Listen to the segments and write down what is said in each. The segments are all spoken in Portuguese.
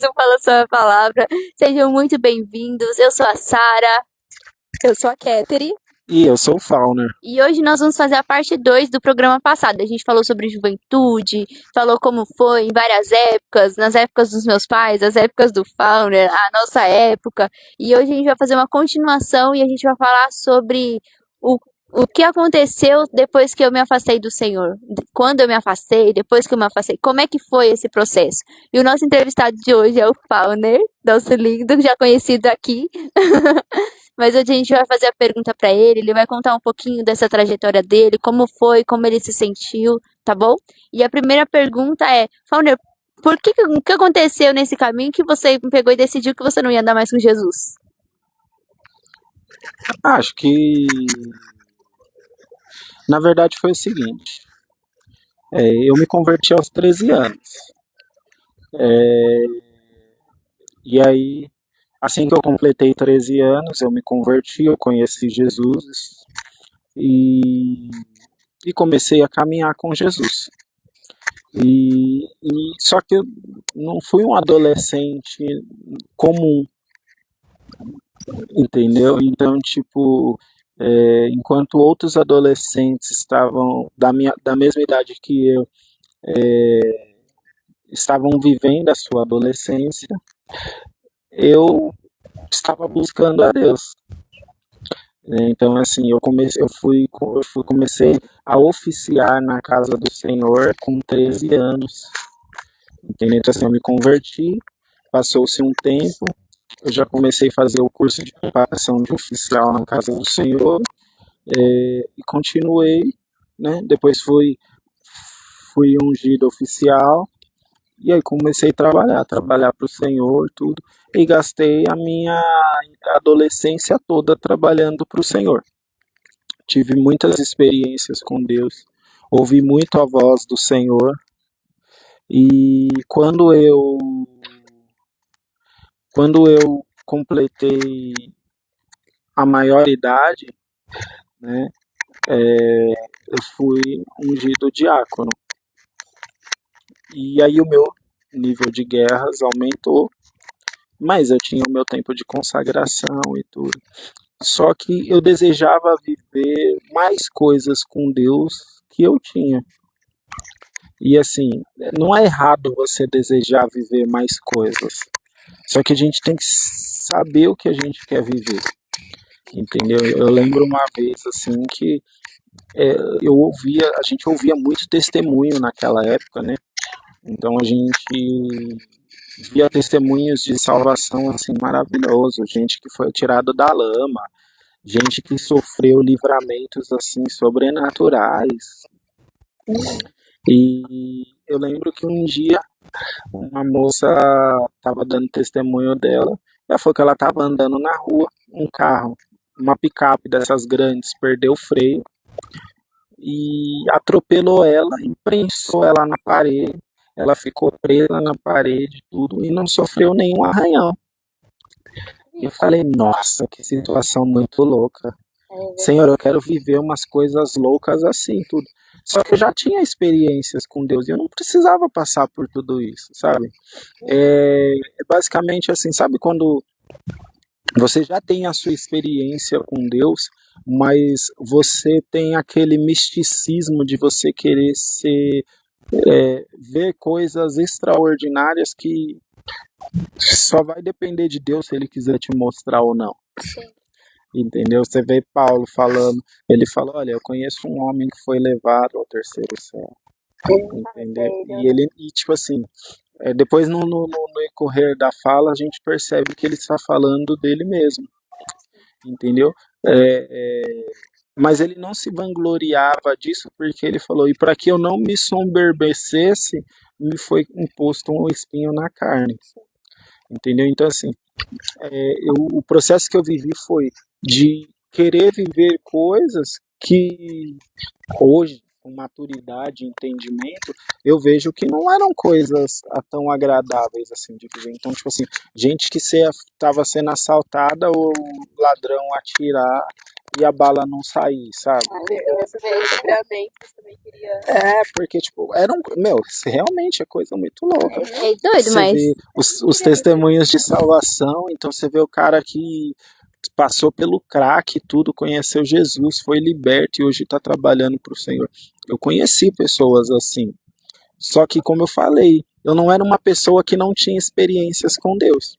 mais um Fala Sobre a Palavra. Sejam muito bem-vindos. Eu sou a Sara. Eu sou a Kéteri. E eu sou o Fauner. E hoje nós vamos fazer a parte 2 do programa passado. A gente falou sobre juventude, falou como foi em várias épocas, nas épocas dos meus pais, as épocas do Fauner, a nossa época. E hoje a gente vai fazer uma continuação e a gente vai falar sobre o que aconteceu depois que eu me afastei do Senhor. Quando eu me afastei, depois que eu me afastei. Como é que foi esse processo? E o nosso entrevistado de hoje é o Fauner, nosso lindo, já conhecido aqui. Mas hoje a gente vai fazer a pergunta para ele vai contar um pouquinho dessa trajetória dele, como foi, como ele se sentiu, tá bom? E a primeira pergunta é, Fauner, o que aconteceu nesse caminho que você pegou e decidiu que você não ia andar mais com Jesus? Acho que, na verdade, foi o seguinte. Eu me converti aos 13 anos. E aí, assim que eu completei 13 anos, eu me converti, eu conheci Jesus e comecei a caminhar com Jesus. Só que eu não fui um adolescente comum, entendeu? Então, tipo, enquanto outros adolescentes estavam da mesma idade que eu, estavam vivendo a sua adolescência, eu estava buscando a Deus. Então, assim, comecei a oficiar na casa do Senhor com 13 anos. Entendeu? Então, assim, eu me converti, passou-se um tempo, eu já comecei a fazer o curso de preparação de oficial na casa do Senhor, e continuei, né? Depois fui ungido oficial, e aí comecei a trabalhar para o Senhor, tudo, e gastei a minha adolescência toda trabalhando para o Senhor. Tive muitas experiências com Deus, ouvi muito a voz do Senhor, e quando eu completei a maioridade, né, eu fui ungido diácono. E aí o meu nível de guerras aumentou, mas eu tinha o meu tempo de consagração e tudo. Só que eu desejava viver mais coisas com Deus que eu tinha. E assim, não é errado você desejar viver mais coisas. Só que a gente tem que saber o que a gente quer viver. Entendeu? Eu lembro uma vez assim que a gente ouvia muito testemunho naquela época, né? Então a gente via testemunhos de salvação assim maravilhoso, gente que foi tirado da lama, gente que sofreu livramentos assim sobrenaturais. E eu lembro que um dia uma moça estava dando testemunho dela, ela falou que ela estava andando na rua, um carro, uma picape dessas grandes, perdeu o freio e atropelou ela, imprensou ela na parede, ela ficou presa na parede, tudo, e não sofreu nenhum arranhão. E eu falei, nossa, que situação muito louca. Senhor, eu quero viver umas coisas loucas assim, tudo. Só que eu já tinha experiências com Deus e eu não precisava passar por tudo isso, sabe? É basicamente assim, sabe quando você já tem a sua experiência com Deus, mas você tem aquele misticismo de você querer ver coisas extraordinárias que só vai depender de Deus se Ele quiser te mostrar ou não. Sim. Entendeu? Você vê Paulo falando, ele fala, olha, eu conheço um homem que foi levado ao terceiro céu. Entendeu? E tipo assim, depois no decorrer da fala a gente percebe que ele está falando dele mesmo. Entendeu? Mas ele não se vangloriava disso porque ele falou, e para que eu não me soberbecesse, me foi imposto um espinho na carne. Entendeu? Então assim, o processo que eu vivi foi de querer viver coisas que hoje, com maturidade e entendimento, eu vejo que não eram coisas tão agradáveis assim de viver. Então, tipo assim, gente que estava sendo assaltada ou ladrão atirar e a bala não sair, sabe? Você veio sobre a mente, você também queria. Porque, tipo, isso realmente é coisa muito louca. É doido, Você mas vê os testemunhos de salvação, então você vê o cara que passou pelo crack e tudo, conheceu Jesus, foi liberto e hoje está trabalhando para o Senhor. Eu conheci pessoas assim, só que, como eu falei, eu não era uma pessoa que não tinha experiências com Deus.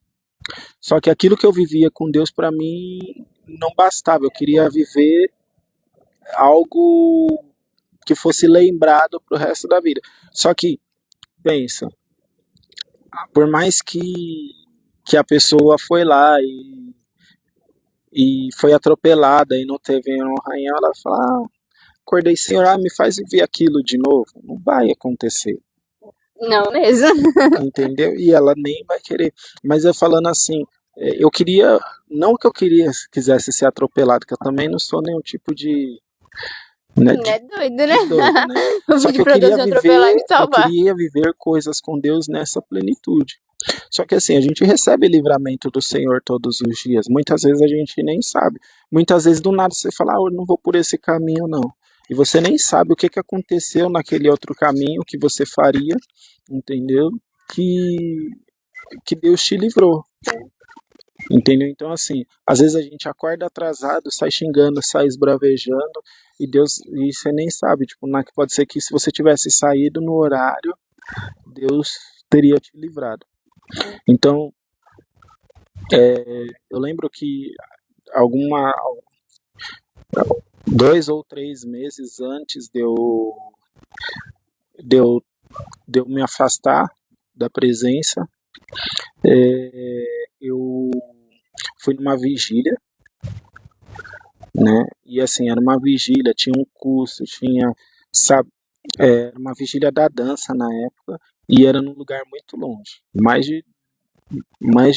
Só que aquilo que eu vivia com Deus, para mim, não bastava. Eu queria viver algo que fosse lembrado pro resto da vida. Só que, pensa, por mais que a pessoa foi lá e foi atropelada e não teve um arranhão, ela fala, acordei, Senhor, me faz viver aquilo de novo. Não vai acontecer, não mesmo. entendeu? E ela nem vai querer. Mas eu falando assim, eu queria, não que eu quisesse ser atropelado, que eu também não sou nenhum tipo de, né, Não é doido, né? de doido, né? Vou Só que pedir pra Deus me atropelar e me eu salvar. queria viver coisas com Deus nessa plenitude. Só que assim, a gente recebe livramento do Senhor todos os dias. Muitas vezes a gente nem sabe. Muitas vezes do nada você fala, eu não vou por esse caminho não. E você nem sabe o que aconteceu naquele outro caminho que você faria, entendeu? Que Deus te livrou. Entendeu? Então, assim, às vezes a gente acorda atrasado, sai xingando, sai esbravejando, e você nem sabe, tipo, pode ser que se você tivesse saído no horário, Deus teria te livrado. Então, eu lembro que 2 ou 3 meses antes de eu me afastar da presença, eu fui numa vigília, né? E assim, era uma vigília, tinha um curso, sabe, era uma vigília da dança na época, e era num lugar muito longe, mais de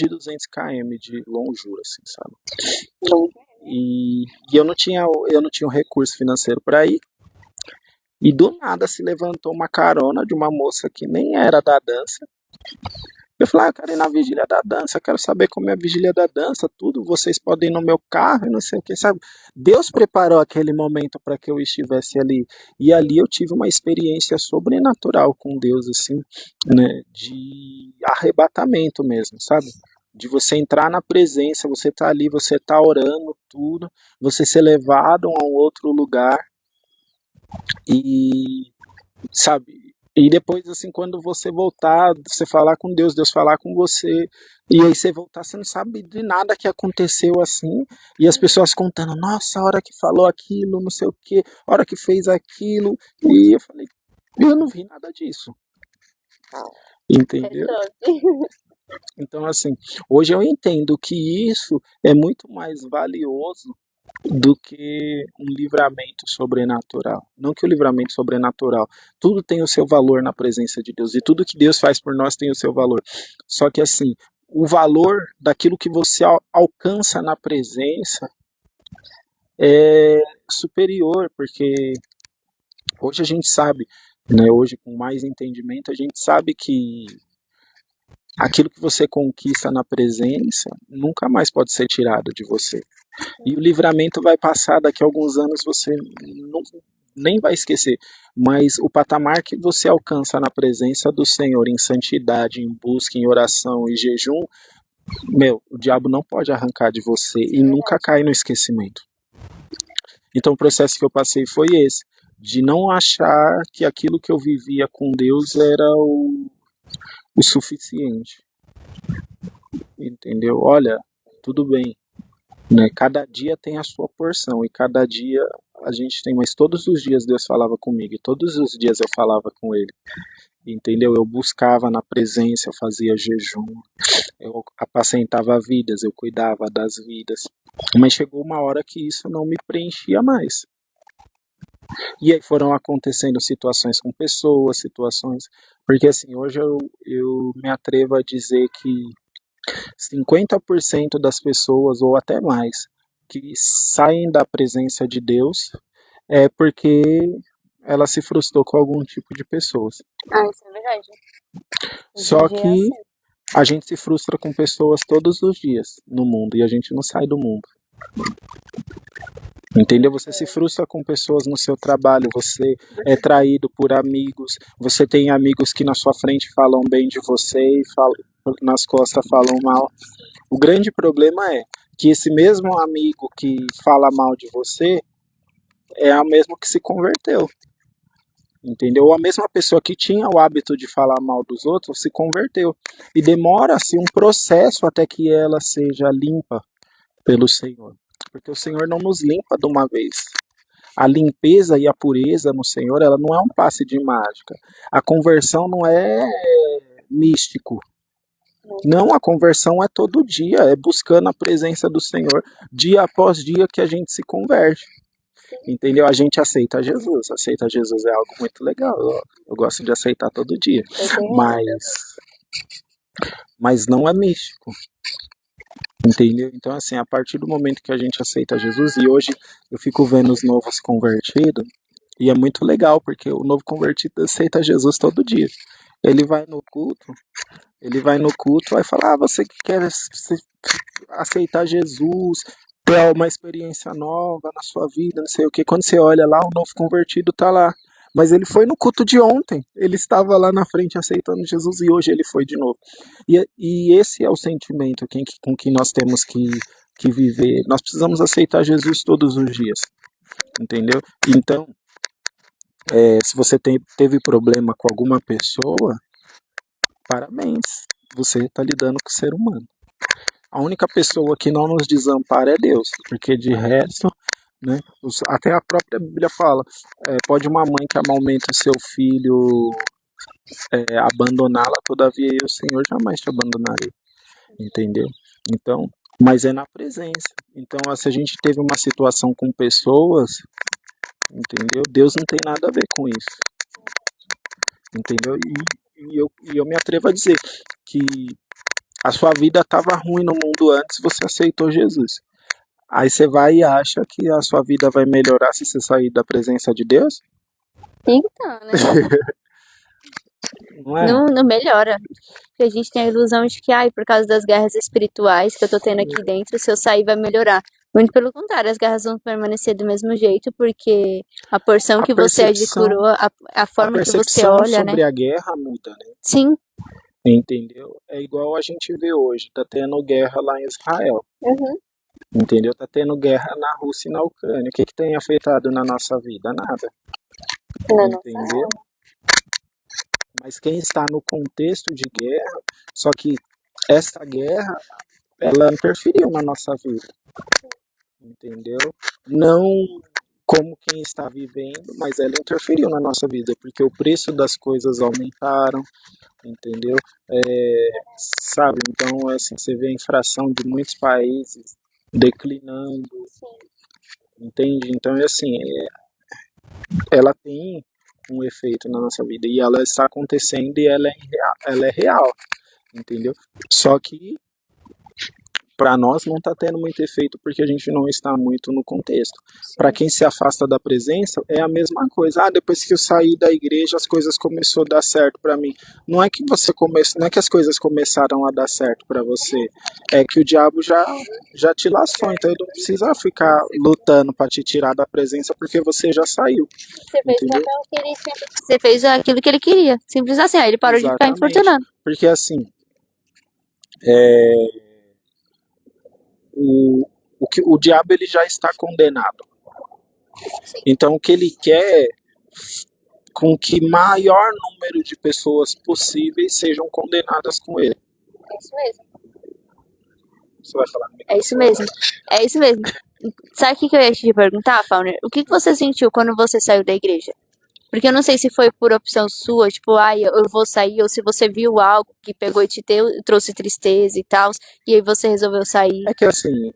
200 km de longura, assim, sabe? E eu não tinha o recurso financeiro para ir, e do nada se levantou uma carona de uma moça que nem era da dança. Eu falei, eu quero ir na vigília da dança, quero saber como é a vigília da dança, tudo, vocês podem ir no meu carro e não sei o que, sabe? Deus preparou aquele momento para que eu estivesse ali, e ali eu tive uma experiência sobrenatural com Deus, assim, né, de arrebatamento mesmo, sabe? De você entrar na presença, você tá ali, você tá orando, tudo, você ser levado a um outro lugar, e sabe? E depois, assim, quando você voltar, você falar com Deus, Deus falar com você, e aí você voltar, você não sabe de nada que aconteceu assim, e as pessoas contando, nossa, a hora que falou aquilo, não sei o que, a hora que fez aquilo, e eu falei, eu não vi nada disso. Entendeu? Então, assim, hoje eu entendo que isso é muito mais valioso do que um livramento sobrenatural. Não que o livramento sobrenatural, tudo tem o seu valor na presença de Deus, e tudo que Deus faz por nós tem o seu valor. Só que assim, o valor daquilo que você alcança na presença é superior, porque hoje a gente sabe, né, hoje com mais entendimento, a gente sabe que aquilo que você conquista na presença nunca mais pode ser tirado de você. E o livramento vai passar, daqui a alguns anos você nem vai esquecer. Mas o patamar que você alcança na presença do Senhor, em santidade, em busca, em oração e jejum, o diabo não pode arrancar de você e nunca cai no esquecimento. Então o processo que eu passei foi esse, de não achar que aquilo que eu vivia com Deus era o suficiente. Entendeu? Olha, tudo bem, né? Cada dia tem a sua porção, e cada dia a gente tem, mas todos os dias Deus falava comigo, e todos os dias eu falava com Ele, entendeu? Eu buscava na presença, eu fazia jejum, eu apacentava vidas, eu cuidava das vidas, mas chegou uma hora que isso não me preenchia mais. E aí foram acontecendo situações com pessoas, porque assim, hoje eu me atrevo a dizer que 50% das pessoas, ou até mais, que saem da presença de Deus é porque ela se frustrou com algum tipo de pessoas. Isso é verdade. Só que a gente se frustra com pessoas todos os dias no mundo, e a gente não sai do mundo. Entendeu? Você se frustra com pessoas no seu trabalho, você é traído por amigos, você tem amigos que na sua frente falam bem de você e nas costas falam mal. O grande problema é que esse mesmo amigo que fala mal de você é o mesmo que se converteu. Entendeu? Ou a mesma pessoa que tinha o hábito de falar mal dos outros se converteu. E demora-se um processo até que ela seja limpa pelo Senhor. Porque o Senhor não nos limpa de uma vez. A limpeza e a pureza no Senhor, ela não é um passe de mágica. A conversão não é místico. Não, a conversão é todo dia, é buscando a presença do Senhor, dia após dia que a gente se converte. Entendeu? A gente aceita Jesus. Aceitar Jesus é algo muito legal. Eu gosto de aceitar todo dia. Mas não é místico. Entendeu? Então, assim, a partir do momento que a gente aceita Jesus, e hoje eu fico vendo os novos convertidos, e é muito legal, porque o novo convertido aceita Jesus todo dia. Ele vai no culto, vai falar, você que quer aceitar Jesus, ter uma experiência nova na sua vida, não sei o que. Quando você olha lá, o novo convertido tá lá. Mas ele foi no culto de ontem, ele estava lá na frente aceitando Jesus e hoje ele foi de novo. E esse é o sentimento com que nós temos que viver. Nós precisamos aceitar Jesus todos os dias, entendeu? Então, se você teve problema com alguma pessoa, parabéns, você está lidando com o ser humano. A única pessoa que não nos desampara é Deus, porque de resto, né, até a própria Bíblia fala, pode uma mãe que amamenta o seu filho abandoná-la, todavia o Senhor jamais te abandonaria, entendeu? Então, mas é na presença. Então, se a gente teve uma situação com pessoas, entendeu? Deus não tem nada a ver com isso, entendeu? E eu me atrevo a dizer que a sua vida estava ruim no mundo antes, você aceitou Jesus. Aí você vai e acha que a sua vida vai melhorar se você sair da presença de Deus? Então, né? Não é? Não melhora. Porque a gente tem a ilusão de que, por causa das guerras espirituais que eu tô tendo aqui dentro, se eu sair vai melhorar. Muito pelo contrário, as guerras vão permanecer do mesmo jeito, porque a porção que você adquiriu, a forma que você olha, sobre né? a guerra muda, né? Sim. Entendeu? É igual a gente vê hoje, tá tendo guerra lá em Israel. Entendeu? Tá tendo guerra na Rússia e na Ucrânia. O que tem afetado na nossa vida? Nada. Entendeu? Mas quem está no contexto de guerra, só que essa guerra, ela interferiu na nossa vida. Entendeu? Não como quem está vivendo, mas ela interferiu na nossa vida, porque o preço das coisas aumentaram, entendeu? Sabe, então assim, você vê a inflação de muitos países declinando, entende? Então, assim, ela tem um efeito na nossa vida e ela está acontecendo e ela é real, entendeu? Só que para nós não está tendo muito efeito porque a gente não está muito no contexto. Para quem se afasta da presença, é a mesma coisa. Depois que eu saí da igreja, as coisas começaram a dar certo para mim. Não é que não é que as coisas começaram a dar certo para você. É que o diabo já te laçou. Então ele não precisa ficar lutando para te tirar da presença porque você já saiu. Você fez aquilo que ele queria. Simples assim. Aí ele parou de ficar infortunando. Porque assim, o diabo ele já está condenado. Então o que ele quer com que maior número de pessoas possíveis sejam condenadas com ele. É isso mesmo. Você vai falar? É isso mesmo. É isso mesmo. Sabe o que eu ia te perguntar, Fauner? O que você sentiu quando você saiu da igreja? Porque eu não sei se foi por opção sua, tipo, eu vou sair, ou se você viu algo que pegou e trouxe tristeza e tal, e aí você resolveu sair. É que assim,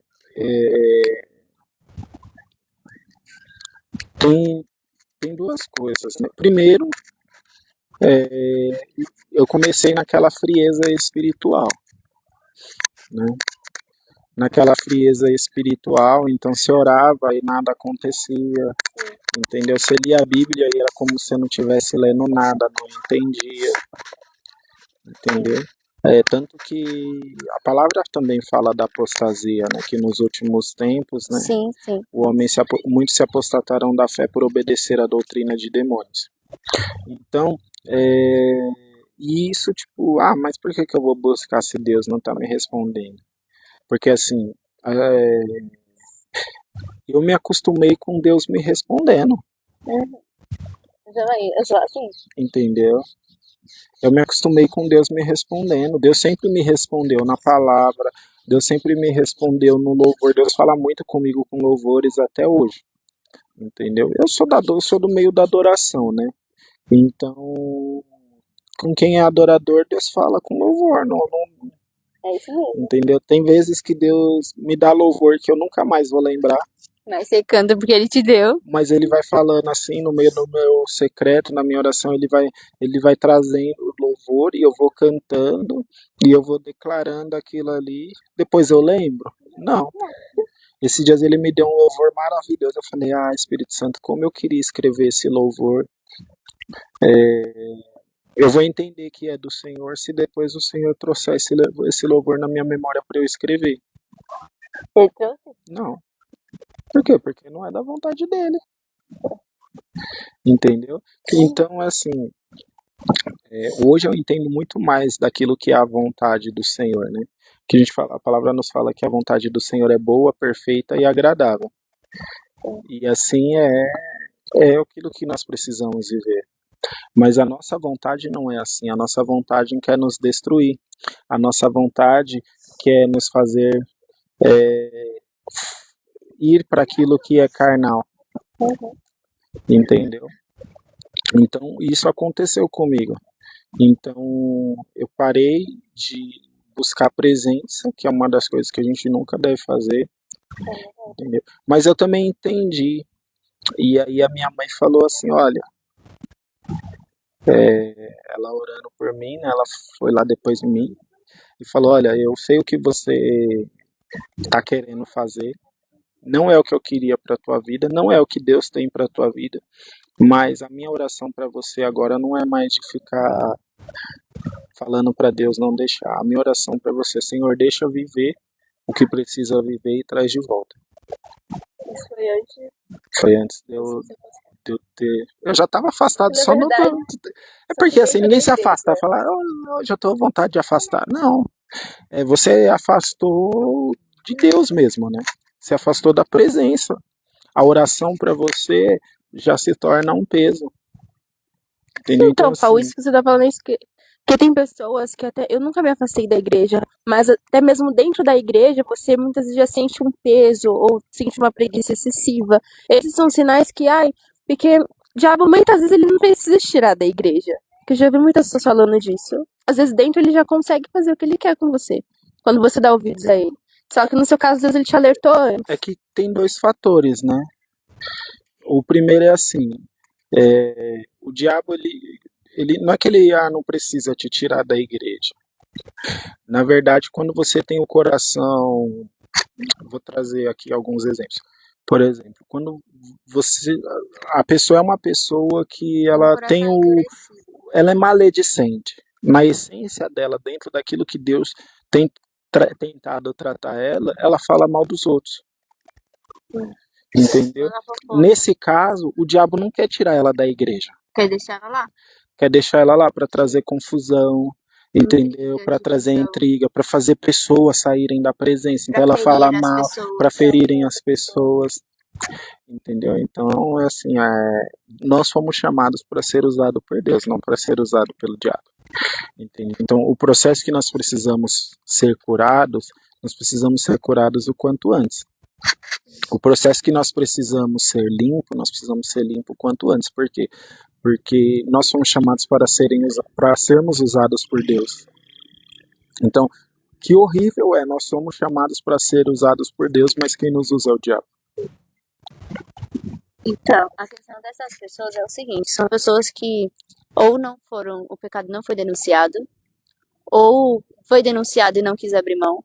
tem duas coisas, né? Primeiro, eu comecei naquela frieza espiritual, né? Naquela frieza espiritual, então você orava e nada acontecia, entendeu? Você lia a Bíblia e era como se você não estivesse lendo nada, não entendia, entendeu? Tanto que a palavra também fala da apostasia, né? Que nos últimos tempos, né? Sim, sim. Muitos se apostataram da fé por obedecer à doutrina de demônios. Então, é, e isso, tipo, mas por que que eu vou buscar se Deus não está me respondendo? Porque assim, é, eu me acostumei com Deus me respondendo, Eu só acho isso. entendeu? Eu me acostumei com Deus me respondendo. Deus sempre me respondeu na palavra, Deus sempre me respondeu no louvor. Deus fala muito comigo com louvores até hoje, entendeu? Eu sou do meio da adoração, né? Então, com quem é adorador, Deus fala com louvor, É isso mesmo. entendeu? Tem vezes que Deus me dá louvor que eu nunca mais vou lembrar, Mas você canta porque ele te deu. mas ele vai falando assim no meio do meu secreto, na minha oração, ele vai trazendo louvor e eu vou cantando e eu vou declarando aquilo ali. Depois eu lembro? Não. Esses dias ele me deu um louvor maravilhoso. Eu falei, Espírito Santo, como eu queria escrever esse louvor. Eu vou entender que é do Senhor se depois o Senhor trouxer esse louvor na minha memória para eu escrever. Você trouxe? Não. Por quê? Porque não é da vontade dele. Entendeu? Então, assim, hoje eu entendo muito mais daquilo que é a vontade do Senhor, né? Que a palavra nos fala que a vontade do Senhor é boa, perfeita e agradável. E assim é aquilo que nós precisamos viver. Mas a nossa vontade não é assim. A nossa vontade quer nos destruir. A nossa vontade quer nos fazer ir para aquilo que é carnal. Entendeu? Então, isso aconteceu comigo. Então, eu parei de buscar presença, que é uma das coisas que a gente nunca deve fazer, entendeu? Mas eu também entendi. E aí a minha mãe falou assim, olha, ela orando por mim, né, ela foi lá depois de mim e falou, olha, eu sei o que você está querendo fazer, não é o que eu queria para tua vida, não é o que Deus tem para tua vida, mas a minha oração para você agora não é mais de ficar falando para Deus não deixar. A minha oração para você, Senhor, deixa eu viver o que precisa viver e traz de volta. Isso foi antes Foi antes de de eu, você passar. de eu ter. Eu já estava afastado Na só no. verdade, É só porque ninguém assim, foi ninguém da se igreja. afasta. Falar, hoje eu estou à vontade de afastar. Não. Você afastou de Deus mesmo, né? Se afastou da presença. A oração para você já se torna um peso. Entendeu? Então, Então, Paulo, assim, isso que você tá falando é isso que. Porque tem pessoas que até. Eu nunca me afastei da igreja, mas até mesmo dentro da igreja, você muitas vezes já sente um peso ou sente uma preguiça excessiva. Esses são sinais que, porque o diabo muitas vezes ele não precisa te tirar da igreja. Porque eu já vi muitas pessoas falando disso. Às vezes dentro ele já consegue fazer o que ele quer com você, quando você dá ouvidos a ele. Só que no seu caso, às vezes ele te alertou antes. é que tem dois fatores, né? O primeiro é assim, o diabo, ele não é que ele não precisa te tirar da igreja. Na verdade, quando você tem o coração, vou trazer aqui alguns exemplos. Por exemplo, quando você, a pessoa é uma pessoa que ela tem ela é maledicente. Na essência dela, dentro daquilo que Deus tem tentado tratar ela, ela fala mal dos outros. Entendeu? Nesse caso, o diabo não quer tirar ela da igreja. Quer deixar ela lá? Quer deixar ela lá para trazer confusão, entendeu? Para trazer intriga, para fazer pessoas saírem da presença. Então ela fala mal, para ferirem as pessoas. Entendeu? Então, é assim, nós fomos chamados para ser usado por Deus, não para ser usado pelo diabo. Entendeu? Então, o processo que nós precisamos ser curados, nós precisamos ser curados o quanto antes. O processo que nós precisamos ser limpo, nós precisamos ser limpo o quanto antes. Por quê? Porque nós somos chamados para sermos usados por Deus. Então, que horrível nós somos chamados para ser usados por Deus, mas quem nos usa é o diabo. Então, a questão dessas pessoas é o seguinte, são pessoas que ou o pecado não foi denunciado, ou foi denunciado e não quis abrir mão,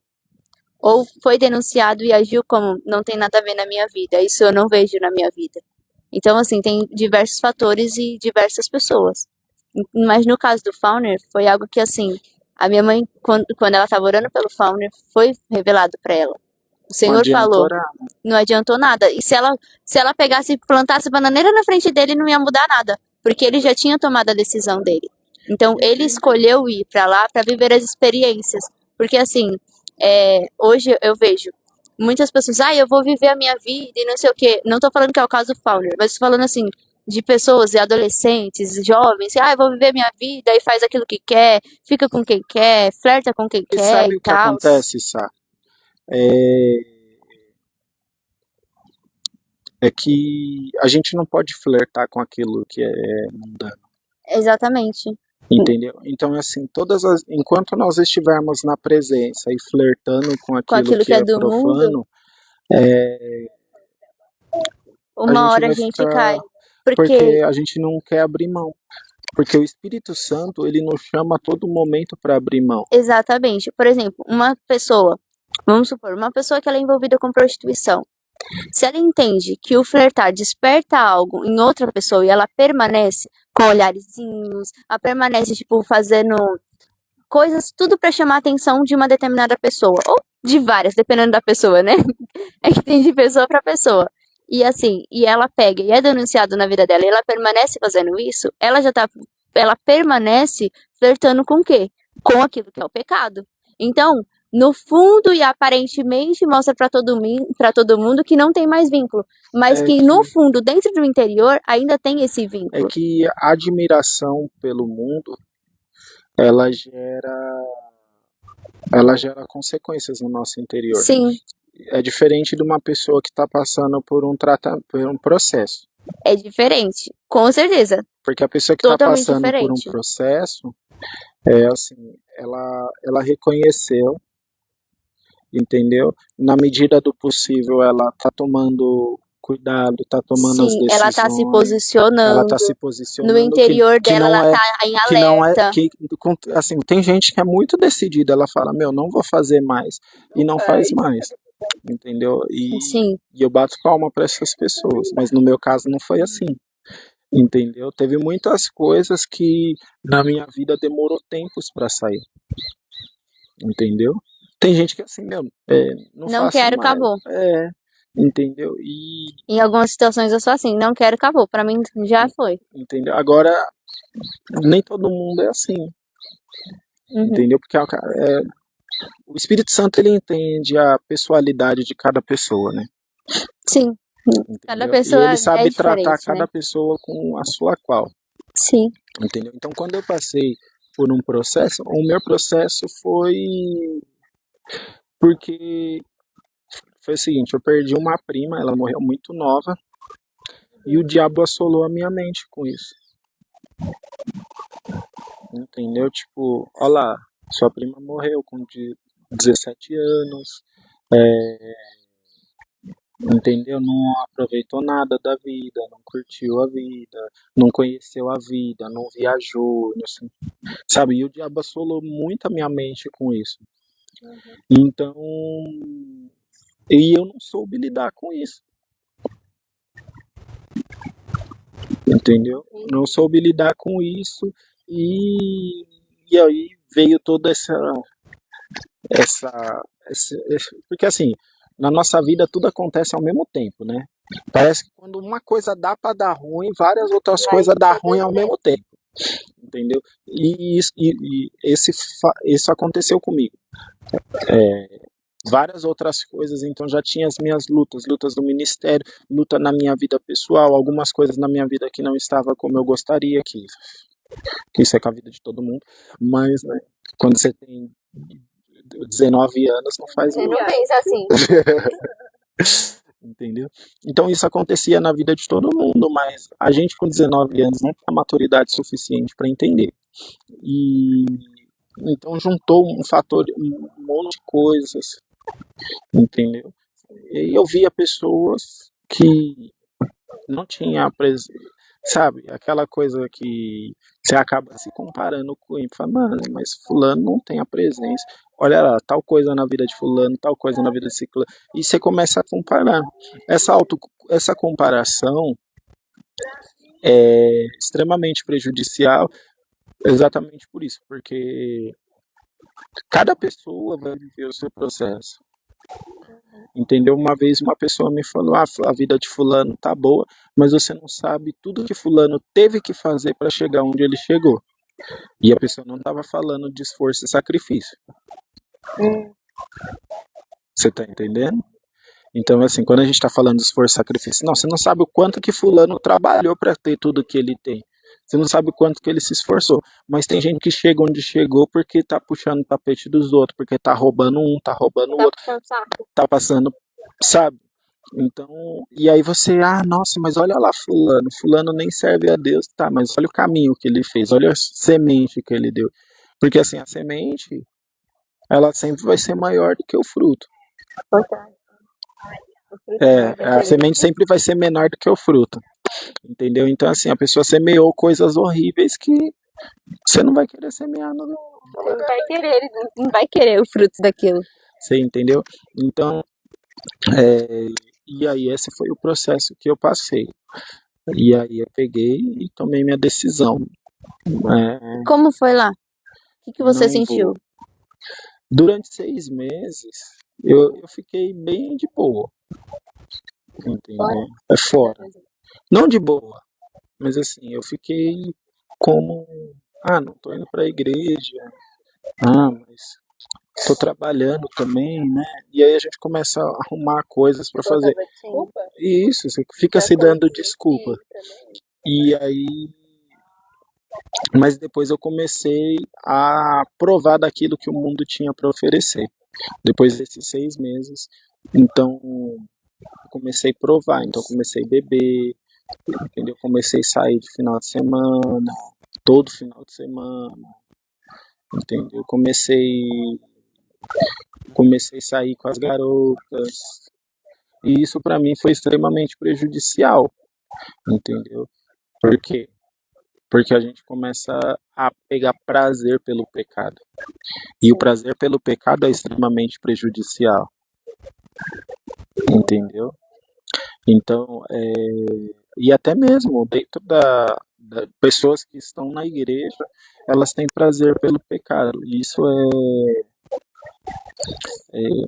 ou foi denunciado e agiu como não tem nada a ver na minha vida, isso eu não vejo na minha vida. Então, assim, tem diversos fatores e diversas pessoas. Mas no caso do Fauner, foi algo que, assim, A minha mãe, quando ela estava orando pelo Fauner, foi revelado para ela. O Não Senhor adianta falou, orar. não adiantou nada. E se ela pegasse e plantasse bananeira na frente dele, não ia mudar nada, porque ele já tinha tomado a decisão dele. Então, ele escolheu ir para lá para viver as experiências. Porque, assim, hoje eu vejo muitas pessoas, eu vou viver a minha vida e não sei o quê. Não tô falando que é o caso do Fowler, mas tô falando, assim, de pessoas e adolescentes, jovens, que, eu vou viver minha vida e faz aquilo que quer, fica com quem quer, flerta com quem E quer sabe e o que tal. acontece, Sá? É que a gente não pode flertar com aquilo que é mundano, Exatamente. entendeu? Então, assim, enquanto nós estivermos na presença e flertando com Com aquilo aquilo que que é é do mundo, profano, a uma gente hora a vai gente cai. ficar, Porque, porque a gente não quer abrir mão. Porque o Espírito Santo, ele nos chama a todo momento para abrir mão. exatamente, por exemplo, uma pessoa, vamos supor, uma pessoa que ela é envolvida com prostituição. Se ela entende que o flertar desperta algo em outra pessoa e ela permanece com olharezinhos, ela permanece, tipo, fazendo coisas, tudo pra chamar a atenção de uma determinada pessoa, ou de várias, dependendo da pessoa, né? É que tem de pessoa pra pessoa. E assim, e ela pega e é denunciado na vida dela e ela permanece fazendo isso, ela permanece flertando com o quê? Com aquilo que é o pecado. Então, no fundo e aparentemente mostra pra todo mundo que não tem mais vínculo, mas É que no que, fundo, dentro do interior, ainda tem esse é vínculo. que a admiração pelo mundo, ela gera consequências no nosso interior. Sim, É diferente de uma pessoa que está passando por um processo. é diferente, com certeza, Porque a pessoa que está totalmente passando por um diferente. processo, assim, ela reconheceu, entendeu? Na medida do possível, ela está tomando cuidado, está tomando as Sim, ela tá se decisões, ela posicionando. está se No posicionando interior que dela, não ela é tá em que não é alerta. que assim, tem gente que é muito decidida, ela fala, meu, não vou fazer mais e não faz mais, entendeu? Sim, E eu bato palma para essas pessoas, mas no meu caso não foi assim, entendeu? Teve muitas coisas que na minha vida demorou tempos para sair, entendeu? Tem gente que assim, meu, não não faço quero, mais, acabou. entendeu? E Em algumas situações eu sou assim, não quero, acabou. Pra mim já foi. entendeu? Agora nem todo mundo é assim, Uhum. entendeu? Porque o Espírito Santo ele entende a pessoalidade de cada pessoa, né? Sim, cada Entendeu? E pessoa ele é sabe tratar diferente, né? cada pessoa com a sua qual, Sim, entendeu? Então, quando eu passei por um processo, o meu processo foi porque foi o seguinte, eu perdi uma prima, ela morreu muito nova, e o diabo assolou a minha mente com isso, entendeu? Tipo, olha lá, sua prima morreu com 17 anos, entendeu? Não aproveitou nada da vida, não curtiu a vida, não conheceu a vida, não viajou, assim, sabe? E o diabo assolou muito a minha mente com isso. Então, e eu não soube lidar com isso, entendeu? Não soube lidar com isso e aí veio toda porque assim, na nossa vida tudo acontece ao mesmo tempo, né? Parece que quando uma coisa dá para dar ruim, várias outras coisas dá ruim ao mesmo tempo, entendeu? Isso aconteceu comigo. Várias outras coisas, então já tinha as minhas lutas do ministério, luta na minha vida pessoal, algumas coisas na minha vida que não estava como eu gostaria, que isso é com a vida de todo mundo, mas, né, quando você tem 19 anos, não faz você muito. não pensa assim. Entendeu? Então isso acontecia na vida de todo mundo, mas a gente com 19 anos não tinha maturidade suficiente para entender. E então juntou um fator, um monte de coisas, entendeu? E eu via pessoas que não tinham sabe, aquela coisa que você acaba se comparando com ele, fala, mano, mas fulano não tem a presença. Olha lá, tal coisa na vida de fulano, tal coisa na vida de ciclano. E você começa a comparar. Essa comparação é extremamente prejudicial exatamente por isso, porque Cada pessoa vai viver o seu processo. Entendeu? Uma vez uma pessoa me falou: a vida de fulano tá boa, mas você não sabe tudo que fulano teve que fazer para chegar onde ele chegou. E a pessoa não estava falando de esforço e sacrifício. Você tá entendendo? Então, assim, quando a gente está falando de esforço e sacrifício, não, você não sabe o quanto que fulano trabalhou para ter tudo que ele tem. Você não sabe o quanto que ele se esforçou. Mas tem gente que chega onde chegou porque tá puxando o tapete dos outros, porque tá roubando um, tá roubando o outro, tá passando, sabe? Então, e aí você, nossa, mas olha lá fulano nem serve a Deus, tá, mas olha o caminho que ele fez, olha a semente que ele deu. Porque assim, a semente, ela sempre vai ser maior do que o fruto. A semente sempre vai ser menor do que o fruto. Entendeu? Então, assim, a pessoa semeou coisas horríveis que você não vai querer semear no Não vai querer, ele não vai querer o fruto daquilo. Você entendeu? Então, e aí esse foi o processo que eu passei. E aí eu peguei e tomei minha decisão. Como foi lá? O que você Não sentiu? vou. Durante 6 meses, eu fiquei bem de boa. Entendeu? Fora. Não de boa, mas assim, eu fiquei como, não tô indo pra igreja, mas tô trabalhando também, né? E aí a gente começa a arrumar coisas pra fazer. E isso, você fica se dando desculpa. E aí, mas depois eu comecei a provar daquilo que o mundo tinha para oferecer. Depois desses 6 meses, então eu comecei a provar, então eu comecei a beber, entendeu? Comecei a sair de final de semana, todo final de semana, entendeu? Comecei a sair com as garotas, e isso para mim foi extremamente prejudicial, entendeu? Por quê? Porque a gente começa a pegar prazer pelo pecado. E o prazer pelo pecado é extremamente prejudicial. Entendeu? Então, e até mesmo dentro da pessoas que estão na igreja, elas têm prazer pelo pecado. E isso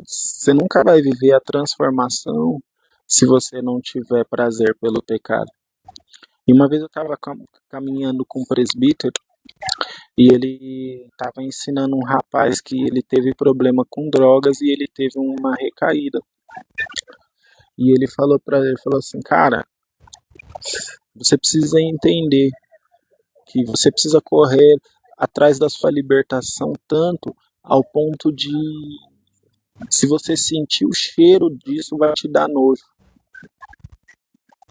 você nunca vai viver a transformação se você não tiver prazer pelo pecado. E uma vez eu estava caminhando com um presbítero e ele estava ensinando um rapaz que ele teve problema com drogas e ele teve uma recaída. E ele falou para ele, falou assim, cara, você precisa entender que você precisa correr atrás da sua libertação tanto ao ponto de, se você sentir o cheiro disso, vai te dar nojo.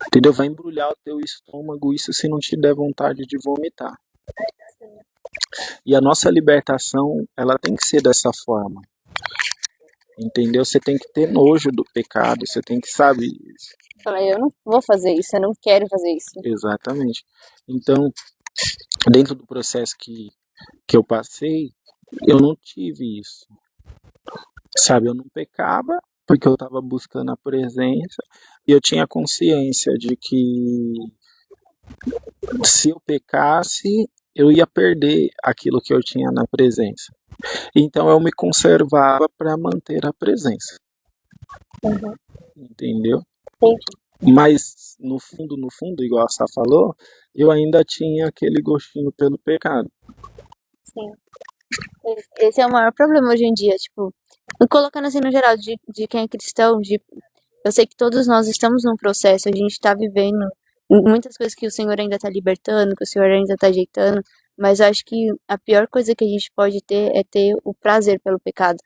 Entendeu? Vai embrulhar o teu estômago, isso se não te der vontade de vomitar. E a nossa libertação, ela tem que ser dessa forma. Entendeu? Você tem que ter nojo do pecado, você tem que saber isso. Eu não vou fazer isso, eu não quero fazer isso. Exatamente. Então, dentro do processo que eu passei, eu não tive isso. Sabe, eu não pecava, porque eu estava buscando a presença, e eu tinha consciência de que se eu pecasse, eu ia perder aquilo que eu tinha na presença. Então eu me conservava para manter a presença. Entendeu? Mas no fundo, igual a Sá falou, eu ainda tinha aquele gostinho pelo pecado. Sim. Esse é o maior problema hoje em dia, tipo, colocando assim no geral, de quem é cristão, eu sei que todos nós estamos num processo, a gente tá vivendo muitas coisas que o Senhor ainda tá libertando, que o Senhor ainda tá ajeitando, mas eu acho que a pior coisa que a gente pode ter é ter o prazer pelo pecado.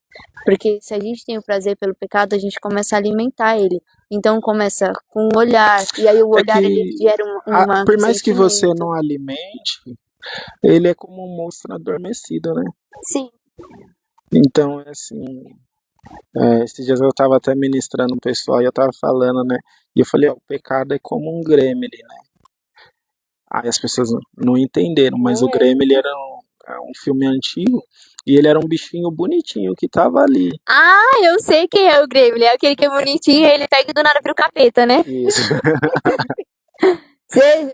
Porque se a gente tem o prazer pelo pecado, a gente começa a alimentar ele. Então começa com o olhar, e aí o olhar ele gera por mais que você não alimente, ele é como um monstro adormecido, né? Sim. Então, assim, esses dias eu tava até ministrando o pessoal e eu tava falando, né? E eu falei, o pecado é como um gremlin, né? Aí as pessoas não entenderam, mas o Gremlin era um filme antigo e ele era um bichinho bonitinho que tava ali. Eu sei quem é o Gremlin, é aquele que é bonitinho e ele pega e do nada vira o capeta, né? Isso.